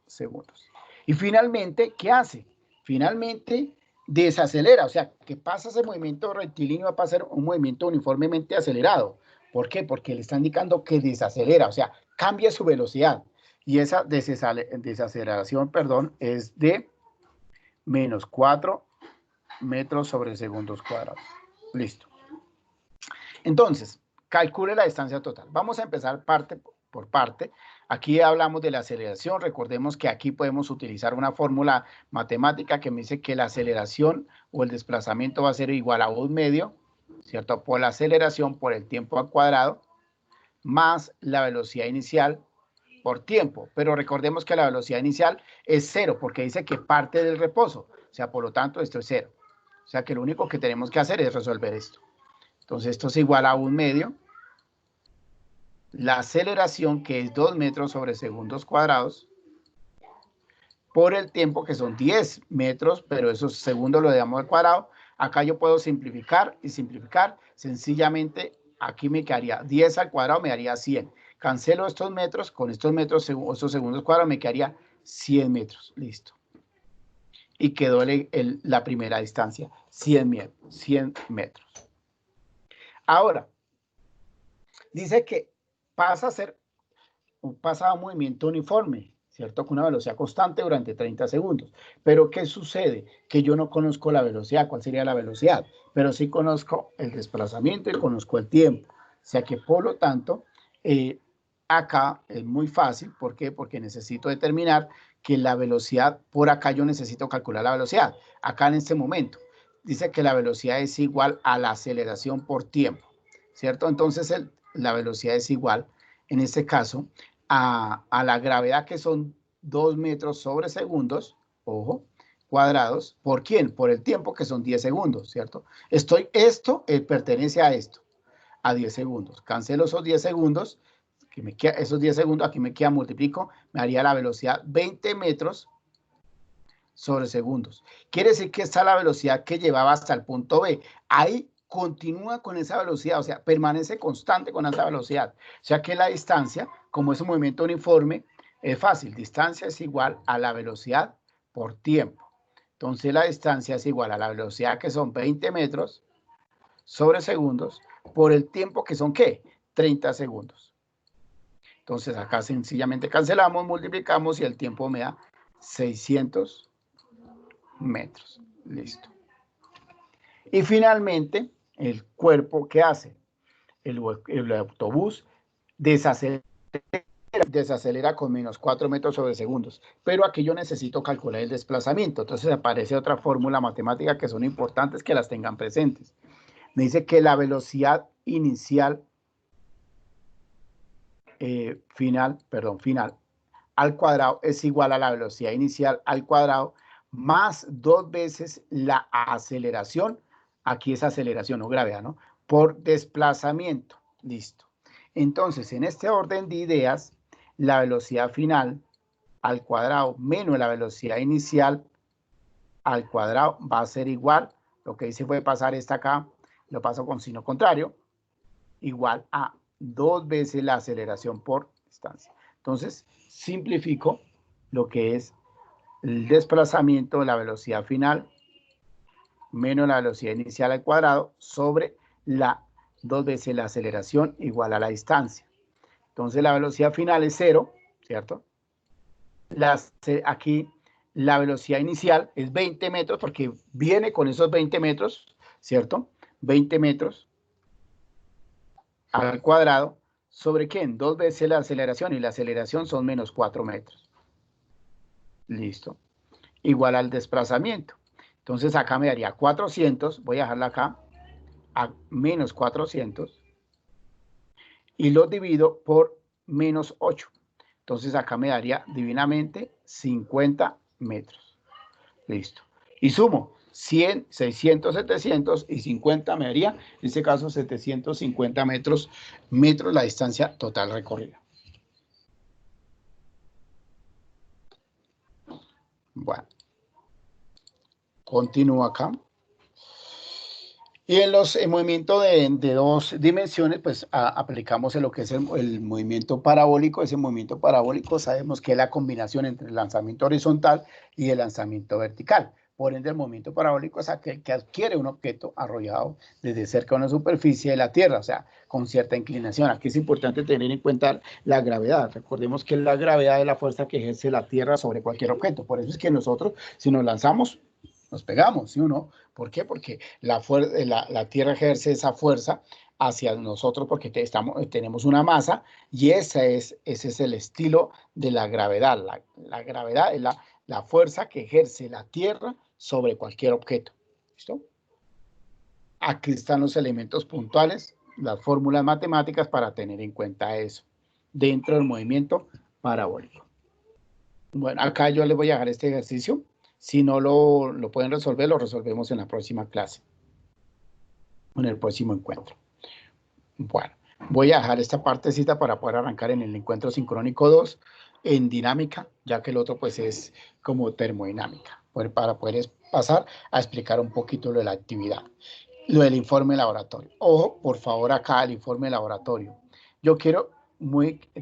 segundos. Y finalmente, ¿qué hace? Finalmente desacelera, o sea, que pasa ese movimiento rectilíneo a pasar un movimiento uniformemente acelerado. ¿Por qué? Porque le está indicando que desacelera, o sea, cambia su velocidad. Y esa desaceleración, perdón, es de menos 4 metros sobre segundos cuadrados. Listo. Entonces, calcule la distancia total. Vamos a empezar parte por parte. Aquí hablamos de la aceleración. Recordemos que aquí podemos utilizar una fórmula matemática que me dice que la aceleración o el desplazamiento va a ser igual a 1 medio, ¿cierto? Por la aceleración por el tiempo al cuadrado, más la velocidad inicial por tiempo. Pero recordemos que la velocidad inicial es 0, porque dice que parte del reposo. O sea, por lo tanto, esto es 0. O sea, que lo único que tenemos que hacer es resolver esto. Entonces, esto es igual a 1 medio. La aceleración, que es 2 metros sobre segundos cuadrados, por el tiempo, que son 10 metros, pero esos segundos lo damos al cuadrado. Acá yo puedo simplificar y simplificar. Sencillamente, aquí me quedaría 10 al cuadrado, me daría 100. Cancelo estos metros, con estos metros, estos segundos cuadrados, me quedaría 100 metros. Listo. Y quedó la primera distancia, 100 metros. Ahora, dice que pasa a un movimiento uniforme, ¿cierto? Con una velocidad constante durante 30 segundos. Pero ¿qué sucede? Que yo no conozco la velocidad. ¿Cuál sería la velocidad? Pero sí conozco el desplazamiento y conozco el tiempo. O sea que, por lo tanto, acá es muy fácil. ¿Por qué? Porque necesito determinar que la velocidad, por acá yo necesito calcular la velocidad. Acá en este momento, dice que la velocidad es igual a la aceleración por tiempo, ¿cierto? Entonces, la velocidad es igual, en este caso, a la gravedad, que son 2 metros sobre segundos, ojo, cuadrados. ¿Por quién? Por el tiempo, que son 10 segundos, ¿cierto? Esto pertenece a esto, a 10 segundos. Cancelo esos 10 segundos, esos 10 segundos, aquí me queda, multiplico, me haría la velocidad 20 metros sobre segundos. Quiere decir que esta es la velocidad que llevaba hasta el punto B. Ahí continúa con esa velocidad, o sea, permanece constante con esa velocidad. O sea que la distancia, como es un movimiento uniforme, es fácil. Distancia es igual a la velocidad por tiempo. Entonces la distancia es igual a la velocidad, que son 20 metros sobre segundos, por el tiempo, que son ¿qué? 30 segundos. Entonces acá sencillamente cancelamos, multiplicamos y el tiempo me da 600 metros. Listo. Y finalmente, el cuerpo, ¿qué hace? El autobús desacelera desacelera con menos 4 metros sobre segundos. Pero aquí yo necesito calcular el desplazamiento. Entonces aparece otra fórmula matemática que son importantes que las tengan presentes. Me dice que la velocidad inicial final al cuadrado es igual a la velocidad inicial al cuadrado más 2 veces la aceleración, aquí es aceleración o gravedad, ¿no? Por desplazamiento. Listo. Entonces, en este orden de ideas, la velocidad final al cuadrado menos la velocidad inicial al cuadrado va a ser igual, lo que hice fue pasar esta acá, lo paso con signo contrario, igual a 2 veces la aceleración por distancia. Entonces, simplifico lo que es el desplazamiento de la velocidad final menos la velocidad inicial al cuadrado sobre la 2 veces la aceleración igual a la distancia. Entonces, la velocidad final es 0, ¿cierto? Aquí la velocidad inicial es 20 metros porque viene con esos 20 metros, ¿cierto? 20 metros al cuadrado, ¿sobre qué? 2 veces la aceleración, y la aceleración son menos 4 metros. Listo. Igual al desplazamiento. Entonces acá me daría 400, voy a dejarla acá, a menos 400, y lo divido por menos 8. Entonces acá me daría divinamente 50 metros. Listo. Y sumo 100, 600, 700 y 50 me daría, en este caso, 750 metros la distancia total recorrida. Bueno, continúo acá. Y en los movimientos de 2 dimensiones, pues aplicamos en lo que es el movimiento parabólico. Ese movimiento parabólico sabemos que es la combinación entre el lanzamiento horizontal y el lanzamiento vertical. Por ende, el movimiento parabólico es aquel que adquiere un objeto arrollado desde cerca de una superficie de la Tierra, o sea, con cierta inclinación. Aquí es importante tener en cuenta la gravedad. Recordemos que la gravedad es la fuerza que ejerce la Tierra sobre cualquier objeto. Por eso es que nosotros, si nos lanzamos, nos pegamos, ¿sí o no? ¿Por qué? Porque la Tierra ejerce esa fuerza hacia nosotros porque tenemos una masa, y ese es el estilo de la gravedad. La gravedad es la fuerza que ejerce la Tierra sobre cualquier objeto. ¿Listo? Aquí están los elementos puntuales, las fórmulas matemáticas para tener en cuenta eso dentro del movimiento parabólico. Bueno, acá yo les voy a dejar este ejercicio. Si no lo pueden resolver, lo resolvemos en la próxima clase, en el próximo encuentro. Bueno, voy a dejar esta partecita para poder arrancar en el encuentro sincrónico 2 en dinámica, ya que el otro pues es como termodinámica, para poder pasar a explicar un poquito lo de la actividad, lo del informe laboratorio. Ojo, por favor, acá el informe laboratorio. Yo quiero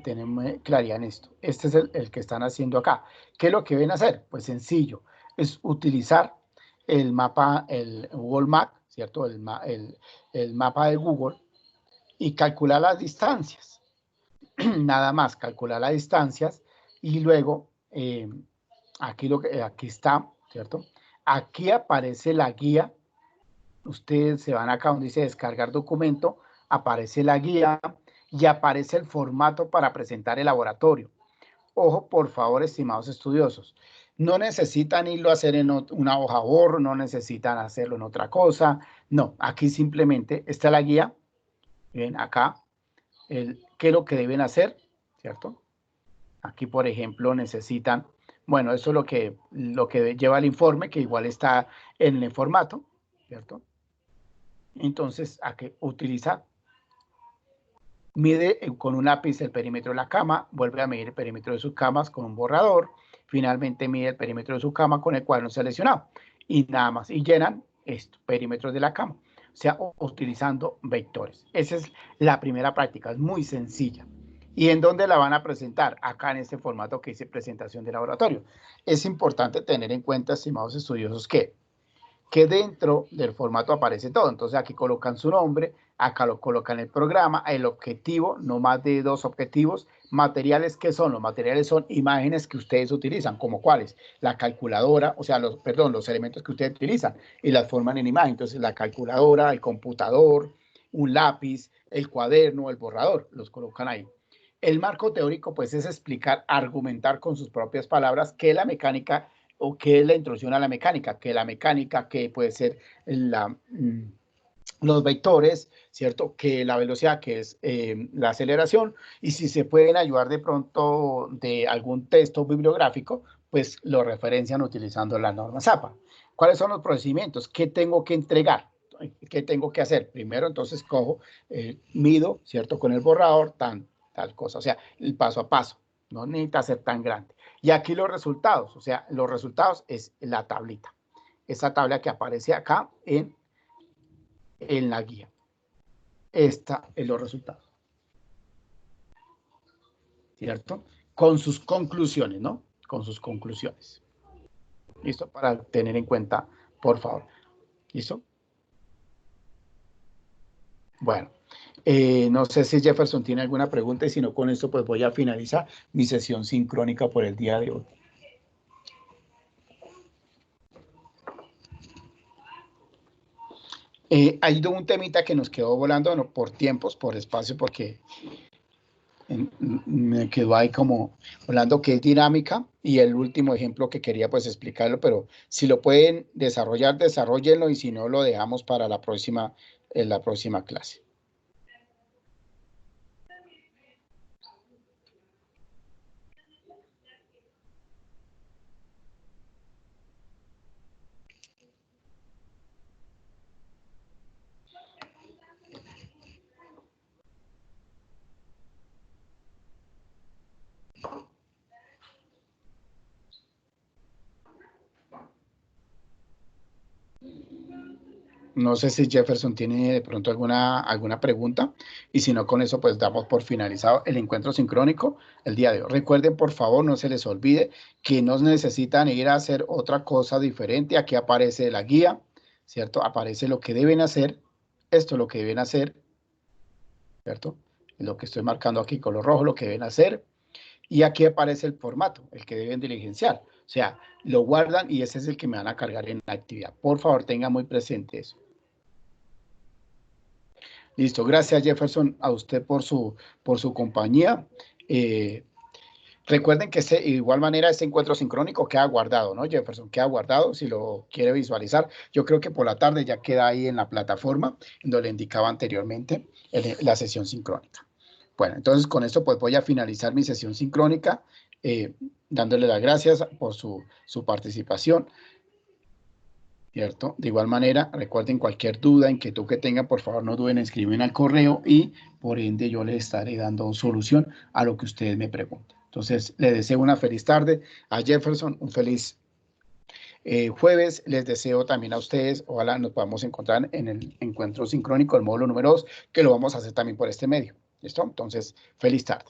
tener muy claridad en esto. Este es el que están haciendo acá. ¿Qué es lo que deben hacer? Pues sencillo, es utilizar el mapa, el Google Map, ¿cierto? El mapa de Google, y calcular las distancias. Nada más, calcular las distancias, y luego aquí está, ¿cierto? Aquí aparece la guía. Ustedes se van acá donde dice descargar documento, aparece la guía y aparece el formato para presentar el laboratorio. Ojo, por favor, estimados estudiosos, no necesitan irlo a hacer en una hoja borro, no necesitan hacerlo en otra cosa. No, aquí simplemente está la guía. Ven acá, qué es lo que deben hacer, ¿cierto? Aquí, por ejemplo, necesitan, bueno, eso es lo que lleva el informe, que igual está en el formato, ¿cierto? Entonces, aquí utiliza, mide con un lápiz el perímetro de la cama, vuelve a medir el perímetro de sus camas con un borrador, finalmente mide el perímetro de su cama con el cuaderno seleccionado, y nada más, y llenan esto, perímetros de la cama, o sea, utilizando vectores. Esa es la primera práctica, es muy sencilla. ¿Y en dónde la van a presentar? Acá en este formato que dice presentación de laboratorio. Es importante tener en cuenta, estimados estudiosos, que dentro del formato aparece todo. Entonces aquí colocan su nombre, acá lo colocan el programa, el objetivo, no más de 2 objetivos. Materiales, ¿qué son? Los materiales son imágenes que ustedes utilizan, ¿como cuáles? La calculadora, o sea, los elementos que ustedes utilizan y las forman en imagen. Entonces la calculadora, el computador, un lápiz, el cuaderno, el borrador, los colocan ahí. El marco teórico, pues, es explicar, argumentar con sus propias palabras qué es la mecánica o qué es la introducción a la mecánica, que puede ser los vectores, ¿cierto? Que la velocidad, que es la aceleración, y si se pueden ayudar de pronto de algún texto bibliográfico, pues lo referencian utilizando la norma ZAPA. ¿Cuáles son los procedimientos? ¿Qué tengo que entregar? ¿Qué tengo que hacer? Primero, entonces, cojo, mido, ¿cierto? Con el borrador, tal cosa, o sea, el paso a paso, no necesita ser tan grande. Y aquí los resultados, o sea, los resultados es la tablita, esa tabla que aparece acá en la guía. Esta es los resultados, ¿cierto? Con sus conclusiones, ¿no? Con sus conclusiones. ¿Listo? Para tener en cuenta, por favor. ¿Listo? Bueno, no sé si Jefferson tiene alguna pregunta y si no, con esto pues voy a finalizar mi sesión sincrónica por el día de hoy. Hay un temita que nos quedó volando, no, por tiempos, por espacio, porque me quedó ahí como hablando que es dinámica, y el último ejemplo que quería pues explicarlo, pero si lo pueden desarrollar, desarrollenlo, y si no, lo dejamos para la próxima clase. No sé si Jefferson tiene de pronto alguna pregunta, y si no, con eso pues damos por finalizado el encuentro sincrónico el día de hoy. Recuerden, por favor, no se les olvide que no necesitan ir a hacer otra cosa diferente. Aquí aparece la guía, ¿cierto? Aparece lo que deben hacer, esto es lo que deben hacer, ¿cierto? Lo que estoy marcando aquí color rojo, lo que deben hacer, y aquí aparece el formato, el que deben diligenciar. O sea, lo guardan y ese es el que me van a cargar en la actividad. Por favor, tengan muy presente eso. Listo, gracias Jefferson a usted por su compañía. Recuerden que de igual manera este encuentro sincrónico queda guardado, ¿no, Jefferson? Queda guardado si lo quiere visualizar. Yo creo que por la tarde ya queda ahí en la plataforma donde le indicaba anteriormente la sesión sincrónica. Bueno, entonces con esto pues voy a finalizar mi sesión sincrónica, dándole las gracias por su participación, ¿cierto? De igual manera, recuerden cualquier duda, inquietud que tengan, por favor no duden en escribirme al correo, y por ende yo les estaré dando solución a lo que ustedes me pregunten. Entonces, les deseo una feliz tarde. A Jefferson, un feliz jueves. Les deseo también a ustedes, ojalá nos podamos encontrar en el encuentro sincrónico, el módulo número 2, que lo vamos a hacer también por este medio. ¿Listo? Entonces, feliz tarde.